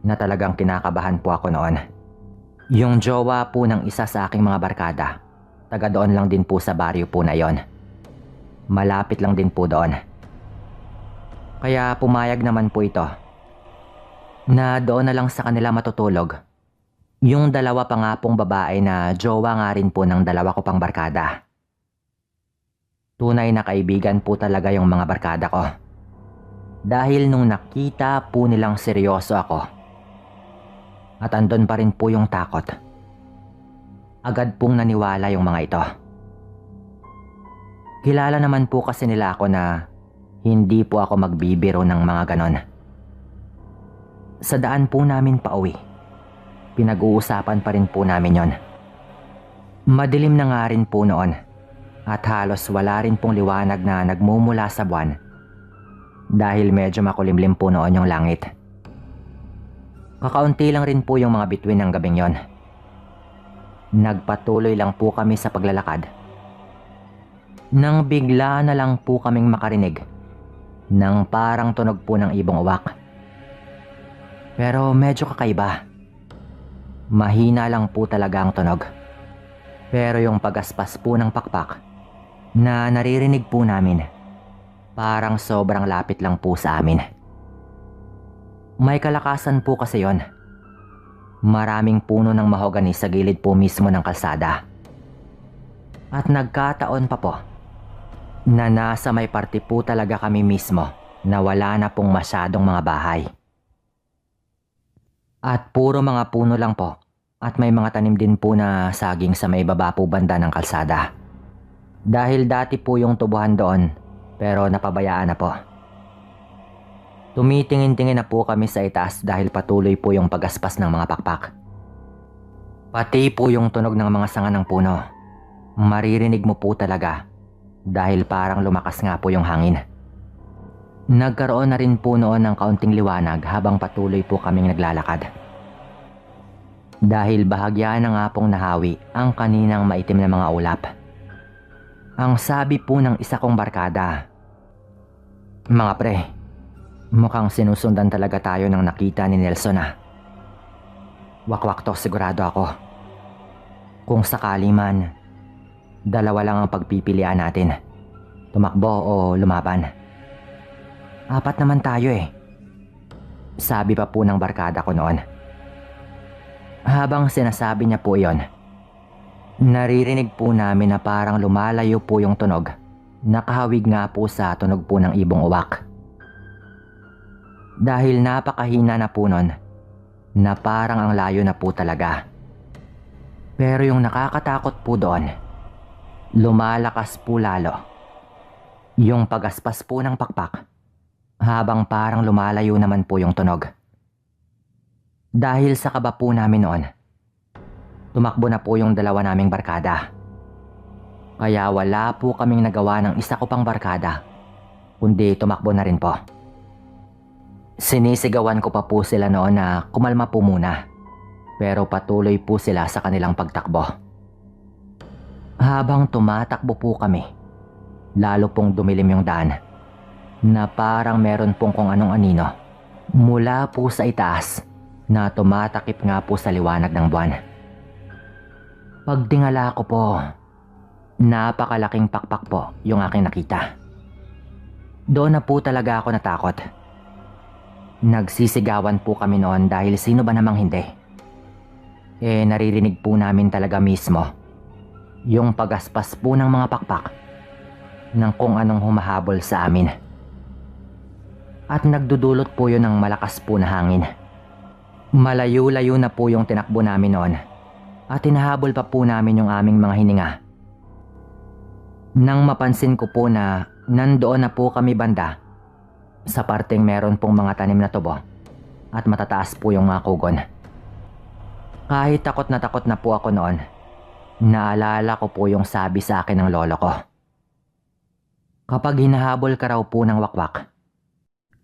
na talagang kinakabahan po ako noon. Yung jowa po ng isa sa aking mga barkada, taga doon lang din po sa baryo po na yon. Malapit lang din po doon. Kaya pumayag naman po ito na doon na lang sa kanila matutulog yung dalawa pa nga pong babae na jowa nga rin po ng dalawa ko pang barkada. Tunay na kaibigan po talaga yung mga barkada ko. Dahil nung nakita po nilang seryoso ako at andun pa rin po yung takot, agad pong naniwala yung mga ito. Kilala naman po kasi nila ako na hindi po ako magbibiro ng mga ganon. Sa daan po namin pauwi, pinag-uusapan pa rin po namin yon. Madilim na nga rin po noon at halos wala rin pong liwanag na nagmumula sa buwan dahil medyo makulimlim po noon yung langit. Kakaunti lang rin po yung mga bituin ng gabing yon. Nagpatuloy lang po kami sa paglalakad nang bigla na lang po kaming makarinig ng parang tunog po ng ibong uwak. Pero medyo kakaiba. Mahina lang po talaga ang tunog. Pero yung pagaspas po ng pakpak na naririnig po namin, parang sobrang lapit lang po sa amin. May kalakasan po kasi yon. Maraming puno ng mahogani sa gilid po mismo ng kalsada. At nagkataon pa po na nasa may parte po talaga kami mismo na wala na pong masyadong mga bahay. At puro mga puno lang po at may mga tanim din po na saging sa may baba po banda ng kalsada. Dahil dati po yung tubuhan doon pero napabayaan na po. Tumitingin-tingin na po kami sa itaas dahil patuloy po yung pagaspas ng mga pakpak. Pati po yung tunog ng mga sanga ng puno. Maririnig mo po talaga dahil parang lumakas nga po yung hangin. Nagkaroon na rin po noon ng kaunting liwanag habang patuloy po kaming naglalakad. Dahil bahagya na nga pong nahawi ang kaninang maitim na mga ulap. Ang sabi po ng isa kong barkada, "Mga pre, mukhang sinusundan talaga tayo ng nakita ni Nelson ah. Wakwak to sigurado ako. Kung sakali man, dalawa lang ang pagpipilian natin. Tumakbo o lumaban. Apat naman tayo eh." Sabi pa po ng barkada ko noon. Habang sinasabi niya po yon, naririnig po namin na parang lumalayo po yung tunog. Nakahawig nga po sa tunog po ng ibong uwak. Dahil napakahina na po nun, na parang ang layo na po talaga. Pero yung nakakatakot po doon, lumalakas po lalo. Yung pagaspas po ng pakpak, habang parang lumalayo naman po yung tunog. Dahil sa kaba po namin noon, tumakbo na po yung dalawa naming barkada. Kaya wala po kaming nagawa ng isa ko pang barkada, kundi tumakbo na rin po. Sinisigawan ko pa po sila noon na kumalma po muna, pero patuloy po sila sa kanilang pagtakbo. Habang tumatakbo po kami, lalo pong dumilim yung daan, na parang meron pong kung anong anino mula po sa itaas na tumatakip nga po sa liwanag ng buwan. Pagdingala ko po, napakalaking pakpak po yung aking nakita. Doon na po talaga ako natakot. Nagsisigawan po kami noon dahil sino ba namang hindi. Naririnig po namin talaga mismo yung pagaspas po ng mga pakpak ng kung anong humahabol sa amin. At nagdudulot po yun ng malakas po na hangin. Malayo-layo na po yung tinakbo namin noon at hinahabol pa po namin yung aming mga hininga. Nang mapansin ko po na nandoon na po kami banda sa parteng meron pong mga tanim na tubo at matataas po yung mga kugon. Kahit takot na po ako noon, naalala ko po yung sabi sa akin ng lolo ko. Kapag hinahabol ka raw po ng wakwak,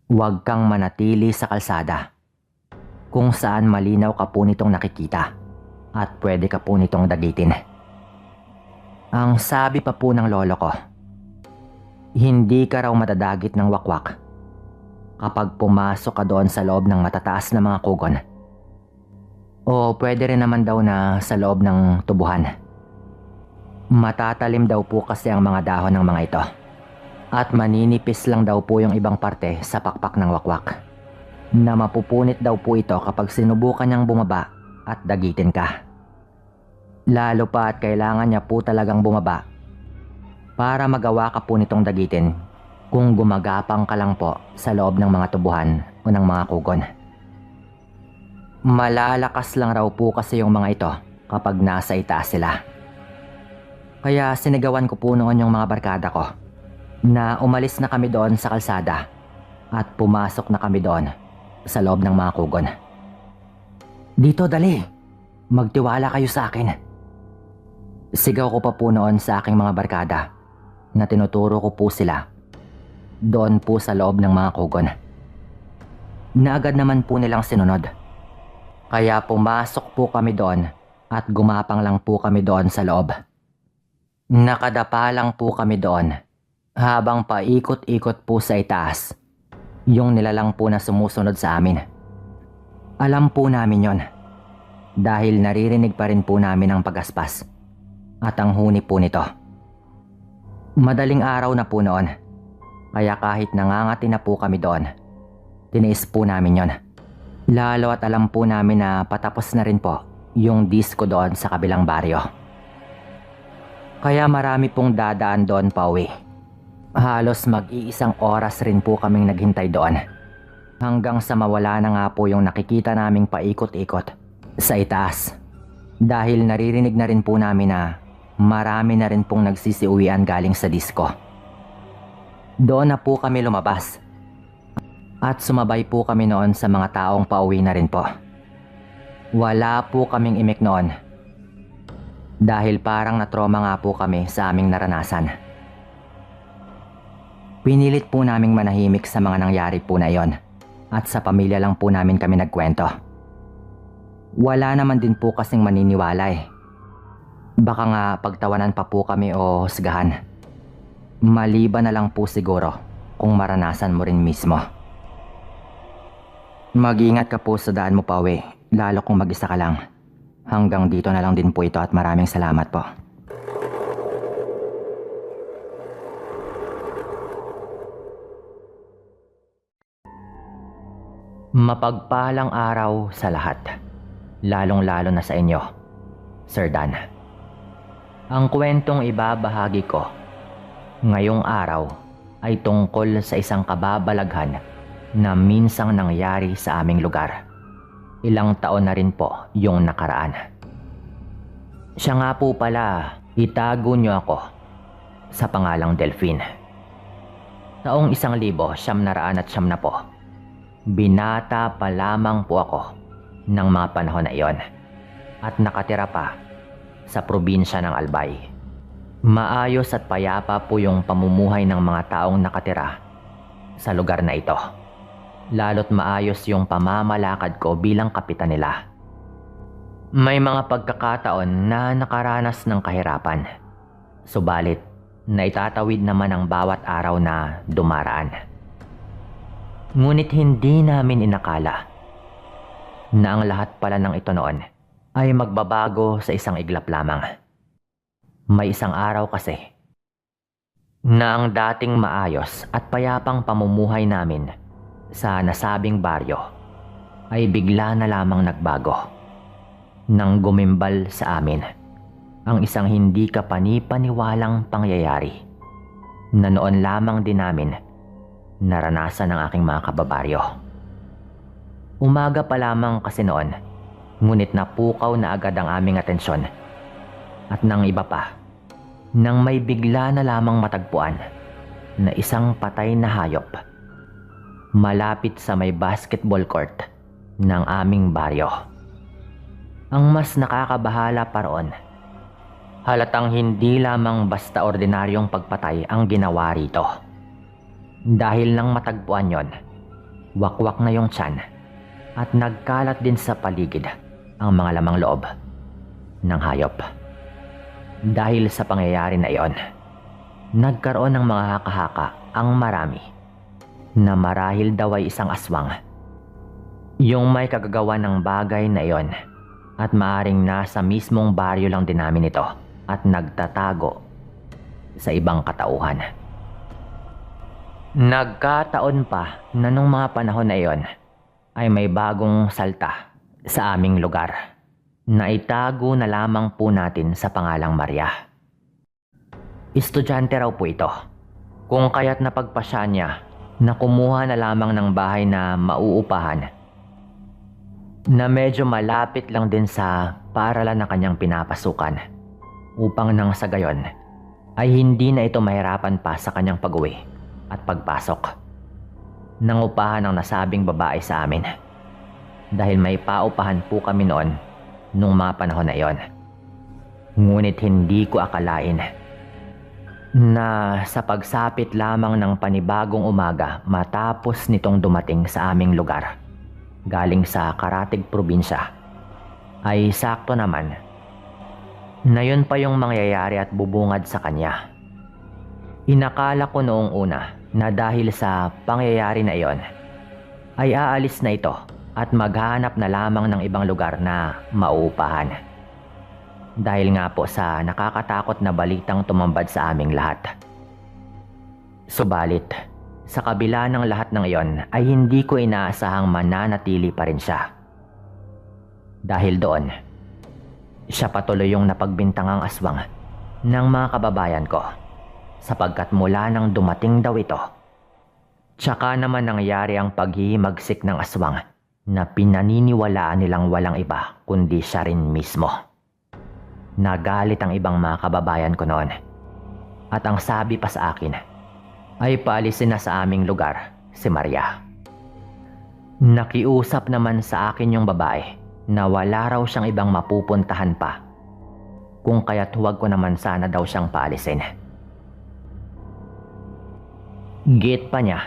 huwag kang manatili sa kalsada kung saan malinaw ka po nitong nakikita at pwede ka po nitong dagitin. Ang sabi pa po ng lolo ko, hindi ka raw madadagit ng wakwak kapag pumasok ka doon sa loob ng matataas na mga kugon. O pwede rin naman daw na sa loob ng tubuhan. Matatalim daw po kasi ang mga dahon ng mga ito. At maninipis lang daw po yung ibang parte sa pakpak ng wakwak. Na mapupunit daw po ito kapag sinubukan niyang bumaba at dagitin ka. Lalo pa at kailangan niya po talagang bumaba para magawa ka po nitong dagitin kung gumagapang ka lang po sa loob ng mga tubuhan o ng mga kugon. Malalakas lang raw po kasi yung mga ito kapag nasa itaas sila. Kaya sinigawan ko po noon yung mga barkada ko na umalis na kami doon sa kalsada at pumasok na kami doon sa loob ng mga kugon. Dito dali, magtiwala kayo sa akin. Sigaw ko pa po noon sa aking mga barkada na tinuturo ko po sila doon po sa loob ng mga kugon. Naagad naman po nilang sinunod. Kaya pumasok po kami doon at gumapang lang po kami doon sa loob. Nakadapa lang po kami doon habang paikot-ikot po sa itaas yung nilalang po na sumusunod sa amin. Alam po namin yon dahil naririnig pa rin po namin ang pagaspas at ang huni po nito. Madaling araw na po noon, kaya kahit nangangati na po kami doon, tiniis po namin yon. Lalo at alam po namin na patapos na rin po yung disco doon sa kabilang baryo. Kaya marami pong dadaan doon pa uwi. Halos mag-iisang oras rin po kaming naghintay doon. Hanggang sa mawala na nga po yung nakikita naming paikot-ikot sa itaas. Dahil naririnig na rin po namin na marami na rin pong nagsisiuwian galing sa disco. Doon na po kami lumabas. At sumabay po kami noon sa mga taong pauwi na rin po. Wala po kaming imik noon. Dahil parang natroma nga po kami sa aming naranasan. Pinilit po naming manahimik sa mga nangyari po na iyon. At sa pamilya lang po namin kami nagkwento. Wala naman din po kasing maniniwala eh. Baka nga pagtawanan pa po kami o husgahan. Maliban na lang po siguro kung maranasan mo rin mismo. Mag-ingat ka po sa daan mo pa uwi, lalo kung mag-isa ka lang. Hanggang dito na lang din po ito at maraming salamat po. Mapagpalang araw sa lahat, lalong-lalo na sa inyo, Sir Dan. Ang kwentong ibabahagi ko ngayong araw ay tungkol sa isang kababalaghan na minsang nangyari sa aming lugar. Ilang taon na rin po yung nakaraan. Siya nga po pala, itago niyo ako sa pangalang Delphine. Taong 1990 po. Binata pa lamang po ako ng mga panahon na iyon at nakatira pa sa probinsya ng Albay. Maayos at payapa po yung pamumuhay ng mga taong nakatira sa lugar na ito. Lalo't maayos yung pamamalakad ko bilang kapitan nila. May mga pagkakataon na nakaranas ng kahirapan. Subalit, naitatawid naman ang bawat araw na dumaraan. Ngunit hindi namin inakala na ang lahat pala ng ito noon ay magbabago sa isang iglap lamang. May isang araw kasi na ang dating maayos at payapang pamumuhay namin sa nasabing baryo ay bigla na lamang nagbago nang gumimbal sa amin ang isang hindi kapani-paniwalang pangyayari na noon lamang din namin naranasan ng aking mga kababaryo. Umaga pa lamang kasi noon, ngunit napukaw na agad ang aming atensyon at nang iba pa, nang may bigla na lamang matagpuan na isang patay na hayop malapit sa may basketball court ng aming baryo. Ang mas nakakabahala pa roon, halatang hindi lamang basta ordinaryong pagpatay ang ginawa rito. Dahil nang matagpuan yon, wakwak na yung tiyan at nagkalat din sa paligid ang mga lamang loob ng hayop. Dahil sa pangyayari na iyon, nagkaroon ng mga haka-haka ang marami na marahil daw ay isang aswang yung may kagagawa ng bagay na iyon at maaring nasa mismong baryo lang din namin ito at nagtatago sa ibang katauhan. Nagkataon pa na nung mga panahon na iyon ay may bagong salta sa aming lugar na itago na lamang po natin sa pangalang Maria. Estudyante raw po ito, kung kaya't napagpasya niya na kumuha na lamang ng bahay na mauupahan na medyo malapit lang din sa paaralan na kanyang pinapasukan upang nang sa gayon ay hindi na ito mahirapan pa sa kanyang pag-uwi at pagpasok. Nangupahan ang nasabing babae sa amin dahil may paupahan po kami noon nung mga panahon na iyon. Ngunit hindi ko akalain na sa pagsapit lamang ng panibagong umaga matapos nitong dumating sa aming lugar galing sa Karatig probinsya ay sakto naman na yun pa yung mangyayari at bubungad sa kanya. Inakala ko noong una na dahil sa pangyayari na iyon ay aalis na ito at maghanap na lamang ng ibang lugar na mauupahan. Dahil nga po sa nakakatakot na balitang tumambad sa aming lahat. Subalit, sa kabila ng lahat ng iyon ay hindi ko inaasahang mananatili pa rin siya. Dahil doon, siya patuloy yung napagbintangang aswang ng mga kababayan ko sapagkat mula nang dumating daw ito, tsaka naman nangyari ang paghihimagsik ng aswang na pinaniniwalaan nilang walang iba kundi siya rin mismo. Nagalit ang ibang mga kababayan ko noon at ang sabi pa sa akin ay paalisin na sa aming lugar si Maria. Nakiusap naman sa akin yung babae na wala raw siyang ibang mapupuntahan pa kung kaya't huwag ko naman sana daw siyang paalisin. Git pa niya,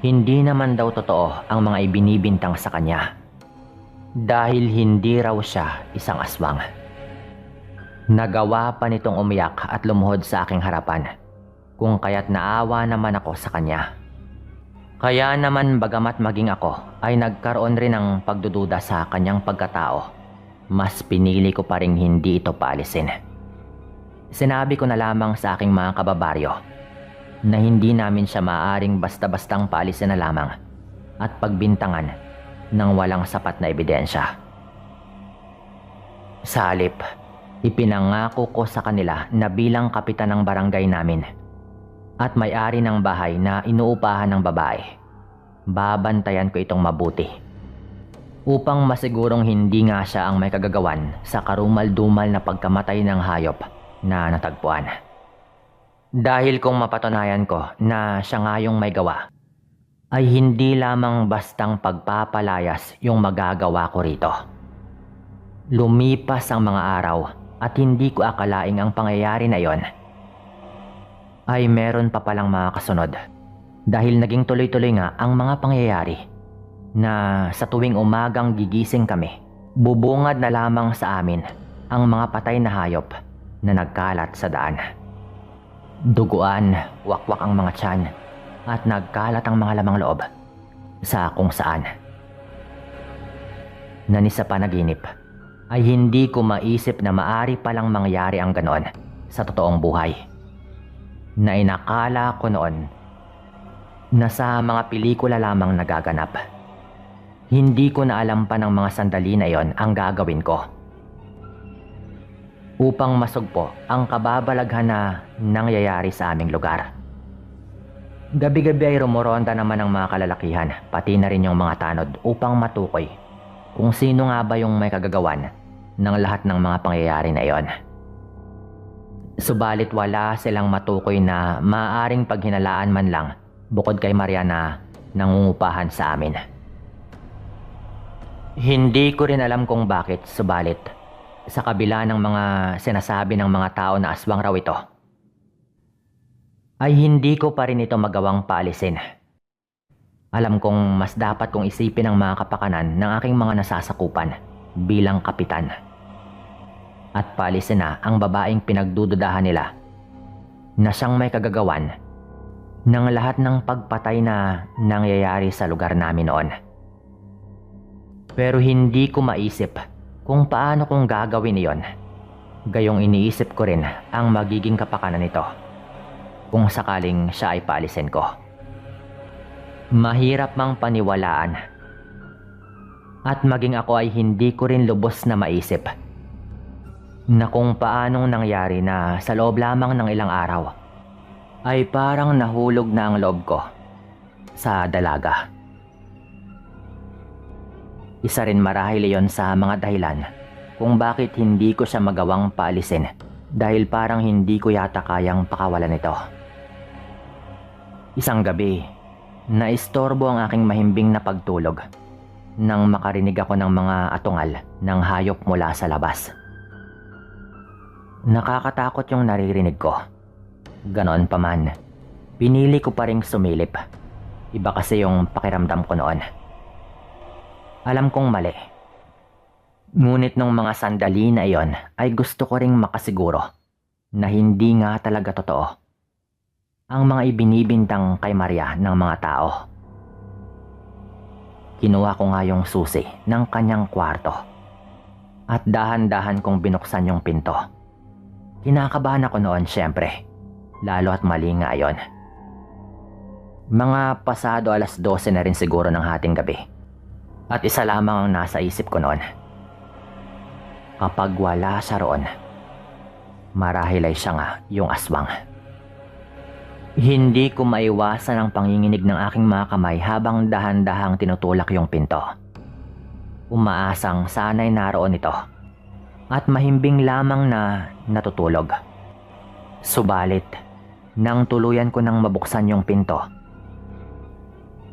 hindi naman daw totoo ang mga ibinibintang sa kanya dahil hindi raw siya isang aswang. Nagawa pa nitong umiyak at lumuhod sa aking harapan kung kaya't naawa naman ako sa kanya. Kaya naman bagamat maging ako ay nagkaroon rin ng pagdududa sa kanyang pagkatao, mas pinili ko pa rin hindi ito paalisin. Sinabi ko na lamang sa aking mga kababaryo na hindi namin siya maaaring basta-bastang paalisin na lamang at pagbintangan ng walang sapat na ebidensya. Sa halip, ipinangako ko sa kanila na bilang kapitan ng barangay namin at may-ari ng bahay na inuupahan ng babae, babantayan ko itong mabuti upang masigurong hindi nga siya ang may kagagawan sa karumal-dumal na pagkamatay ng hayop na natagpuan. Dahil kung mapatunayan ko na siya nga yung may gawa, ay hindi lamang bastang pagpapalayas yung magagawa ko rito. Lumipas ang mga araw at hindi ko akalaing ang pangyayari na iyon ay meron pa palang mga kasunod dahil naging tuloy-tuloy nga ang mga pangyayari na sa tuwing umagang gigising kami, bubungad na lamang sa amin ang mga patay na hayop na nagkalat sa daan. Duguan, wakwak ang mga tiyan at nagkalat ang mga lamang loob sa kung saan. Nani sa panaginip ay hindi ko maisip na maari palang mangyari ang ganon sa totoong buhay. Na inakala ko noon na sa mga pelikula lamang nagaganap. Hindi ko na alam pa ng mga sandali na iyon ang gagawin ko upang masugpo ang kababalaghan na nangyayari sa aming lugar. Gabi-gabi ay rumoronda naman ang mga kalalakihan, pati na rin yung mga tanod upang matukoy kung sino nga ba yung may kagagawan ng lahat ng mga pangyayari na iyon. Subalit wala silang matukoy na maaaring paghinalaan man lang bukod kay Maria na nangungupahan sa amin. Hindi ko rin alam kung bakit, subalit sa kabila ng mga sinasabi ng mga tao na aswang raw ito, ay hindi ko pa rin ito magawang paalisin. Alam kong mas dapat kong isipin ang mga kapakanan ng aking mga nasasakupan bilang kapitan. At paalisin na ang babaeng pinagdududahan nila na siyang may kagagawan ng lahat ng pagpatay na nangyayari sa lugar namin noon. Pero hindi ko maisip kung paano kong gagawin iyon. Gayong iniisip ko rin ang magiging kapakanan nito kung sakaling siya ay paalisin ko. Mahirap mang paniwalaan at maging ako ay hindi ko rin lubos na maisip na kung paanong nangyari na sa loob lamang ng ilang araw ay parang nahulog na ang loob ko sa dalaga. Isa rin marahil iyon sa mga dahilan kung bakit hindi ko siya magawang paalisin dahil parang hindi ko yata kayang pakawalan ito. Isang gabi, naistorbo ang aking mahimbing na pagtulog nang makarinig ako ng mga atungal ng hayop mula sa labas. Nakakatakot yung naririnig ko. Ganon pa man, pinili ko pa ring sumilip. Iba kasi yung pakiramdam ko noon. Alam kong mali. Ngunit nung mga sandali na iyon ay gusto ko ring makasiguro na hindi nga talaga totoo ang mga ibinibintang kay Maria ng mga tao. Kinuha ko nga yung susi ng kanyang kwarto at dahan-dahan kong binuksan yung pinto. Kinakabahan ako noon syempre, lalo at mali nga ayon. Mga pasado 12:00 na rin siguro ng hating gabi at isa lamang ang nasa isip ko noon. Kapag wala siya roon, marahil ay siya nga yung aswang. Hindi ko maiwasan ang panginginig ng aking mga kamay habang dahan-dahang tinutulak yung pinto. Umaasang sana'y naroon ito at mahimbing lamang na natutulog. Subalit, nang tuluyan ko nang mabuksan yung pinto,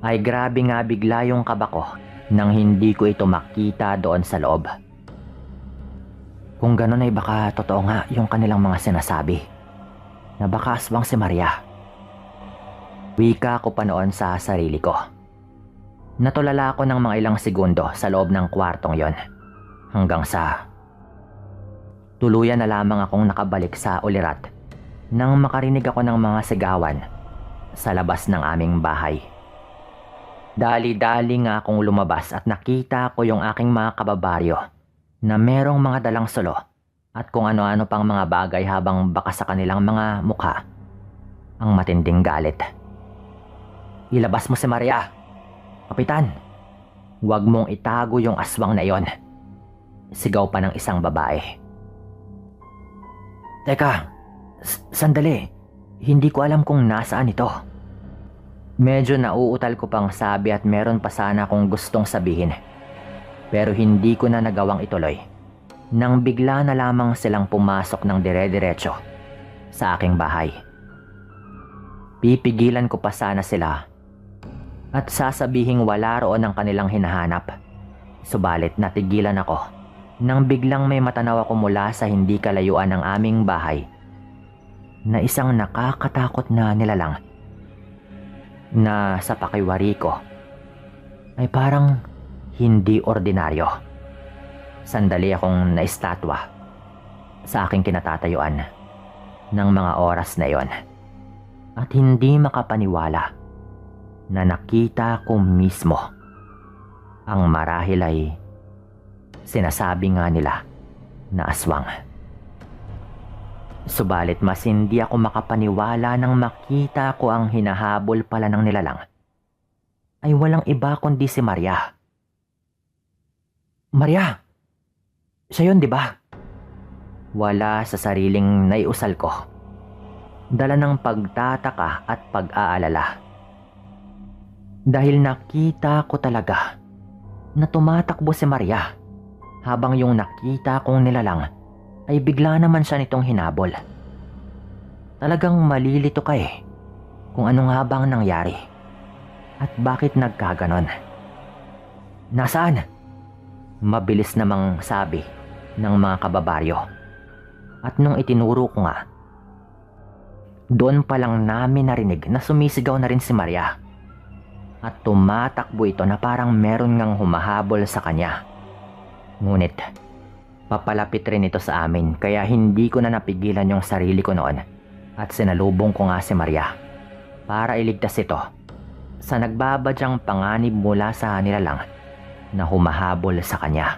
ay grabe nga bigla yung kaba ko nang hindi ko ito makita doon sa loob. Kung ganun ay baka totoo nga yung kanilang mga sinasabi na baka aswang si Maria. Wika ko pa noon sa sarili ko. Natulala ako ng mga ilang segundo sa loob ng kwartong yon hanggang sa tuluyan na lamang akong nakabalik sa ulirat nang makarinig ako ng mga sigawan sa labas ng aming bahay. Dali-dali nga akong lumabas at nakita ko yung aking mga kababaryo na merong mga dalang sulo at kung ano-ano pang mga bagay habang baka sa kanilang mga mukha ang matinding galit. Ilabas mo si Maria, Kapitan. Huwag mong itago yung aswang na iyon. Sigaw pa ng isang babae. Teka, sandali. Hindi ko alam kung nasaan ito. Medyo nauutal ko pang sabi at meron pa sana akong gustong sabihin. Pero hindi ko na nagawang ituloy nang bigla na lamang silang pumasok ng dire-diretso sa aking bahay. Pipigilan ko pa sana sila at sasabihing wala roon ang kanilang hinahanap. Subalit natigilan ako nang biglang may matanaw ako mula sa hindi kalayuan ng aming bahay na isang nakakatakot na nilalang na sa pakiwari ko ay parang hindi ordinaryo. Sandali akong naistatwa sa aking kinatatayuan ng mga oras na iyon at hindi makapaniwala na nakita ko mismo ang marahil ay sinasabi nga nila na aswang. Subalit mas hindi ako makapaniwala nang makita ko ang hinahabol pala ng nilalang ay walang iba kundi si Maria. Maria! Siya yun, di ba? Wala sa sariling naiusal ko. Dala ng pagtataka at pag-aalala. Dahil nakita ko talaga na tumatakbo si Maria habang yung nakita kong nilalang ay bigla naman siya nitong hinabol. Talagang malilito ka kung ano nga bang nangyari at bakit nagkaganon. Nasaan? Mabilis namang sabi ng mga kababaryo. At nung itinuro ko nga, doon pa lang namin narinig na sumisigaw na rin si Maria. at tumatakbo ito na parang meron ngang humahabol sa kanya. Ngunit papalapit rin ito sa amin kaya hindi ko na napigilan yung sarili ko noon at sinalubong ko nga si Maria para iligtas ito sa nagbabadyang panganib mula sa nilalang na humahabol sa kanya.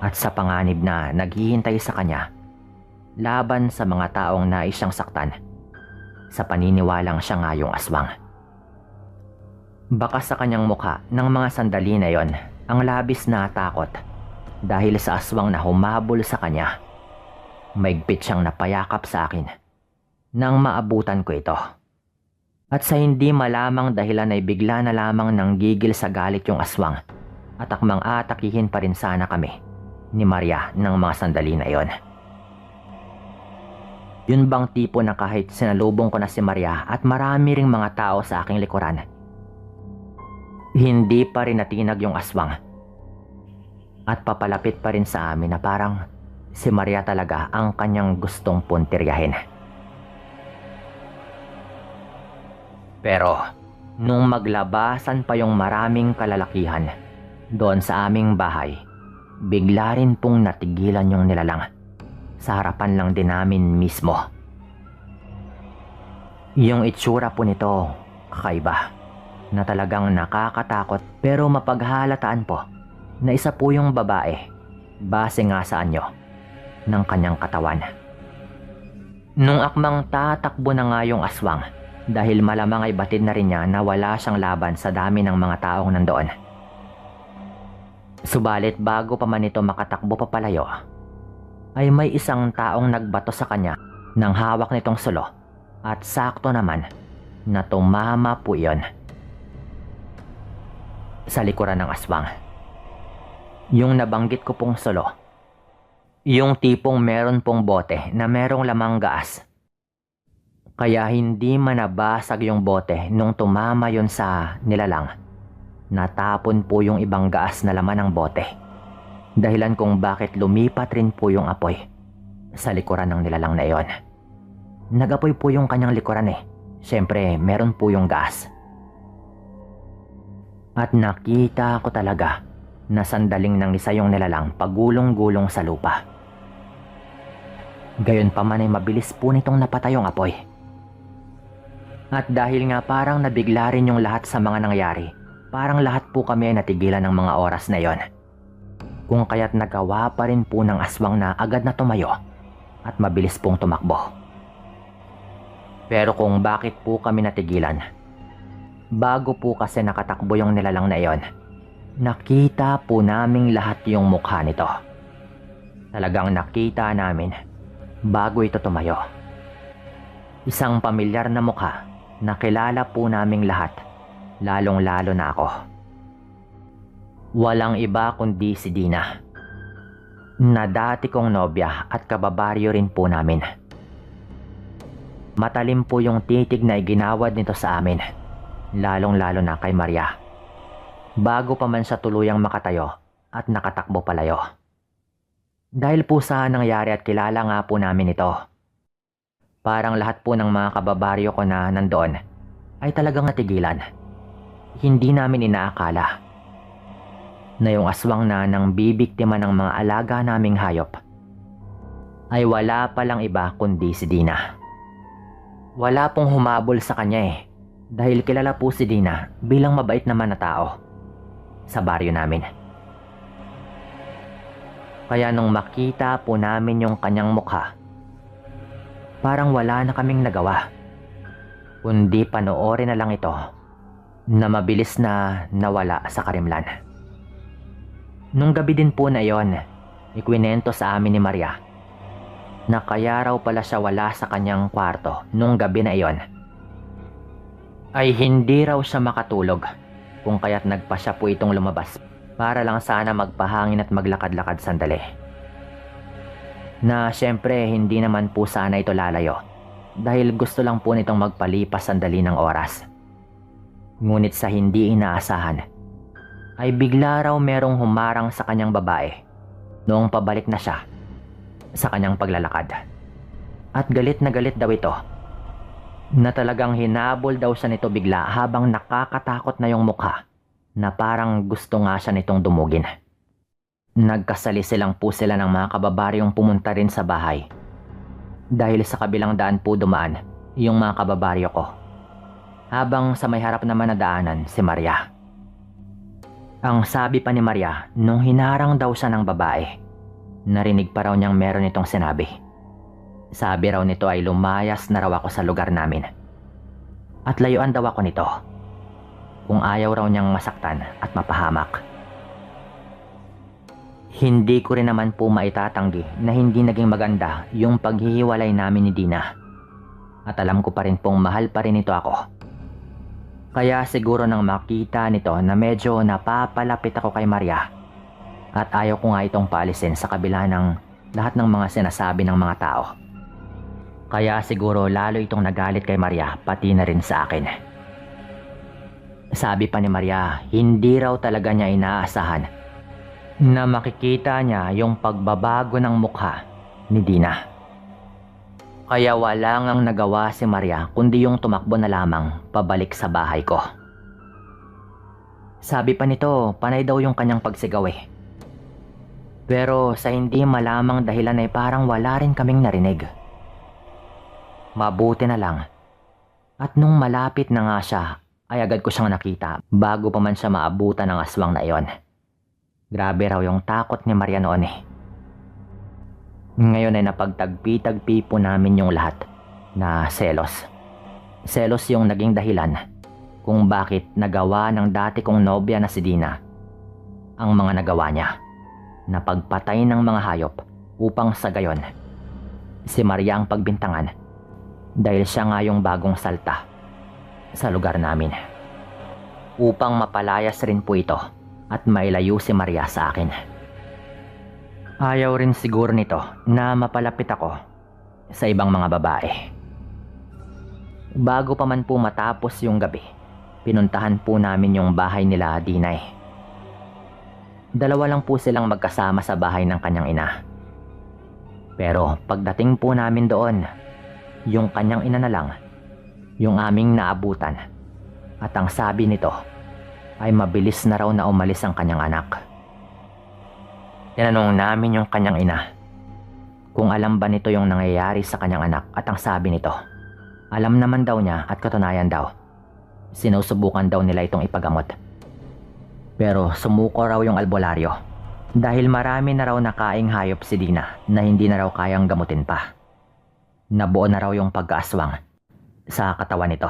At sa panganib na naghihintay sa kanya laban sa mga taong nais siyang saktan, sa paniniwalang siya nga yung aswang. Baka sa kanyang mukha ng mga sandali na yon ang labis na takot dahil sa aswang na humabol sa kanya. Maigpit siyang napayakap sa akin nang maabutan ko ito. At sa hindi malamang dahilan ay bigla na lamang nanggigil sa galit yung aswang at akmang atakihin pa rin sana kami ni Maria ng mga sandali na yon. Yun bang tipo na kahit sinalubong ko na si Maria at marami ring mga tao sa aking likuran, hindi pa rin natinag yung aswang at papalapit pa rin sa amin na parang si Maria talaga ang kanyang gustong puntiryahin. Pero nung maglabasan pa yung maraming kalalakihan doon sa aming bahay, bigla rin pong natigilan yung nilalang. Sa harapan lang din namin mismo. Yung itsura po nito, kakaiba, na talagang nakakatakot pero mapaghalataan po na isa po yung babae, base nga sa anyo ng kanyang katawan. Nung akmang tatakbo na nga yung aswang, dahil malamang ay batid na rin niya na wala siyang laban sa dami ng mga taong nandoon. Subalit bago pa man ito makatakbo papalayo, ay may isang taong nagbato sa kanya ng hawak nitong sulo at sakto naman na tumama po iyon sa likuran ng aswang. Yung nabanggit ko pong sulo, yung tipong meron pong bote na merong lamang gaas. Kaya hindi manabasag yung bote nung tumama yon sa nilalang. Natapon po yung ibang gaas na laman ng bote. Dahilan kung bakit lumipat rin po yung apoy sa likuran ng nilalang na iyon. Nag-apoy po yung kanyang likuran eh. Siyempre, meron po yung gas. At nakita ko talaga na sandaling nangisa yung nilalang pagulong-gulong sa lupa. Gayon pa man ay mabilis po nitong napatay yung apoy. At dahil nga parang nabigla rin yung lahat sa mga nangyari, parang lahat po kami ay natigilan ng mga oras na yon. Kung kaya't nagawa pa rin po ng aswang na agad na tumayo at mabilis pong tumakbo. Pero kung bakit po kami natigilan, bago po kasi nakatakbo yung nilalang na iyon, nakita po naming lahat yung mukha nito. Talagang nakita namin bago ito tumayo. Isang pamilyar na mukha na kilala po naming lahat, lalong-lalo na ako. Walang iba kundi si Dina, na dati kong nobya at kababaryo rin po namin. Matalim po yung titig na iginawad nito sa amin, lalong-lalo na kay Maria, bago pa man siya tuluyang makatayo at nakatakbo palayo. Dahil po sa nangyari at kilala nga po namin ito, parang lahat po ng mga kababaryo ko na nandoon ay talagang natigilan. Hindi namin inaakala na yung aswang na nang bibiktima ng mga alaga naming hayop ay wala palang iba kundi si Dina. Wala pong humabol sa kanya eh, dahil kilala po si Dina bilang mabait naman na tao sa baryo namin. Kaya nung makita po namin yung kanyang mukha, parang wala na kaming nagawa kundi panoorin na lang ito na mabilis na nawala sa karimlan. Nung gabi din po na yon, ikwinento sa amin ni Maria na kaya raw pala siya wala sa kanyang kwarto nung gabi na iyon ay hindi raw siya makatulog, kung kaya't nagpa siya po itong lumabas para lang sana magpahangin at maglakad-lakad sandali. Na syempre hindi naman po sana ito lalayo dahil gusto lang po nitong magpalipas sandali ng oras. Ngunit sa hindi inaasahan ay bigla raw merong humarang sa kanyang babae noong pabalik na siya sa kanyang paglalakad. At galit na galit daw ito na talagang hinabol daw siya nito bigla habang nakakatakot na yung mukha na parang gusto nga siya nitong dumugin. Nagkasalisilang po sila ng mga kababaryong pumunta rin sa bahay. Dahil sa kabilang daan po dumaan yung mga kababaryo ko. Habang sa may harap naman na daanan si Maria. Ang sabi pa ni Maria nung hinarang daw siya ng babae, narinig pa raw niyang meron itong sinabi. Sabi raw nito ay lumayas na raw ako sa lugar namin. At layuan daw ako nito. Kung ayaw raw niyang masaktan at mapahamak. Hindi ko rin naman po maitatanggi na hindi naging maganda yung paghihiwalay namin ni Dina. At alam ko pa rin pong mahal pa rin ito ako. Kaya siguro nang makita nito na medyo napapalapit ako kay Maria at ayaw ko nga itong paalisin sa kabila ng lahat ng mga sinasabi ng mga tao. Kaya siguro lalo itong nagalit kay Maria pati na rin sa akin. Sabi pa ni Maria, hindi raw talaga niya inaasahan na makikita niya yung pagbabago ng mukha ni Dina. Kaya wala ngang nagawa si Maria kundi yung tumakbo na lamang pabalik sa bahay ko. Sabi pa nito, panay daw yung kanyang pagsigaw eh. Pero sa hindi malamang dahilan ay parang wala rin kaming narinig. Mabuti na lang. At nung malapit na nga siya, ay agad ko siyang nakita bago pa man siya maabutan ng aswang na iyon. Grabe raw yung takot ni Maria noon eh. Ngayon ay napagtagpi-tagpi po namin yung lahat na selos. Selos yung naging dahilan kung bakit nagawa ng dati kong nobya na si Dina ang mga nagawa niya na pagpatay ng mga hayop upang sa gayon si Maria ang pagbintangan dahil siya nga yung bagong salta sa lugar namin. Upang mapalayas rin po ito at mailayo si Maria sa akin. Ayaw rin siguro nito na mapalapit ako sa ibang mga babae. Bago pa man po matapos yung gabi, pinuntahan po namin yung bahay nila Dinay. Dalawa lang po silang magkasama sa bahay ng kanyang ina. Pero pagdating po namin doon, yung kanyang ina na lang, yung aming naabutan. At ang sabi nito ay mabilis na raw na umalis ang kanyang anak. Tinanong namin yung kanyang ina kung alam ba nito yung nangyayari sa kanyang anak at ang sabi nito, alam naman daw niya at katunayan daw. Sinusubukan daw nila itong ipagamot. Pero sumuko raw yung albularyo dahil marami na raw nakaing hayop si Dina na hindi na raw kayang gamutin pa. Nabuo na raw yung pagkaaswang sa katawan nito.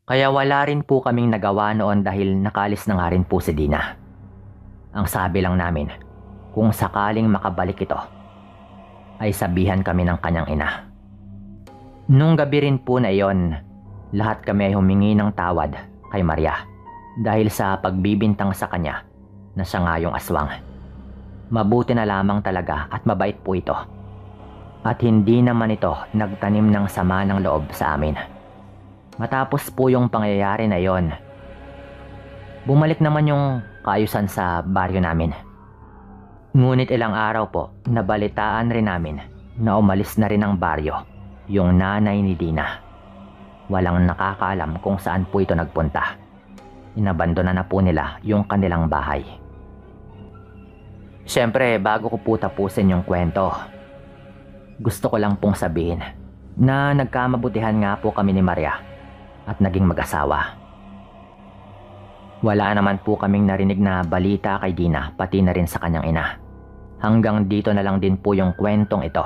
Kaya wala rin po kaming nagawa noon dahil nakaalis na nga rin po si Dina. Ang sabi lang namin, kung sakaling makabalik ito, ay sabihan kami ng kanyang ina. Nung gabi rin po na iyon, lahat kami ay humingi ng tawad kay Maria dahil sa pagbibintang sa kanya na siya nga yung aswang. Mabuti na lamang talaga at mabait po ito. At hindi naman ito nagtanim ng sama ng loob sa amin. Matapos po yung pangyayari na iyon, bumalik naman yung kaayusan sa baryo namin. Ngunit ilang araw po, nabalitaan rin namin na umalis na rin ang baryo yung nanay ni Dina. Walang nakakaalam kung saan po ito nagpunta. Inabandona na po nila yung kanilang bahay. Siyempre, bago ko po tapusin yung kwento, gusto ko lang pong sabihin na nagkamabutihan nga po kami ni Maria at naging mag-asawa. Wala naman po kaming narinig na balita kay Dina pati na rin sa kanyang ina. Hanggang dito na lang din po yung kwentong ito.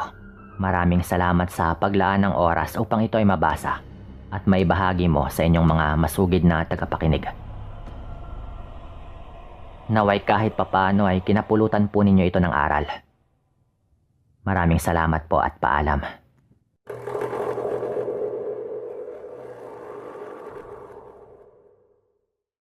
Maraming salamat sa paglaan ng oras upang ito ay mabasa at maibahagi mo sa inyong mga masugid na tagapakinig. Naway kahit papano ay kinapulutan po ninyo ito ng aral. Maraming salamat po at paalam.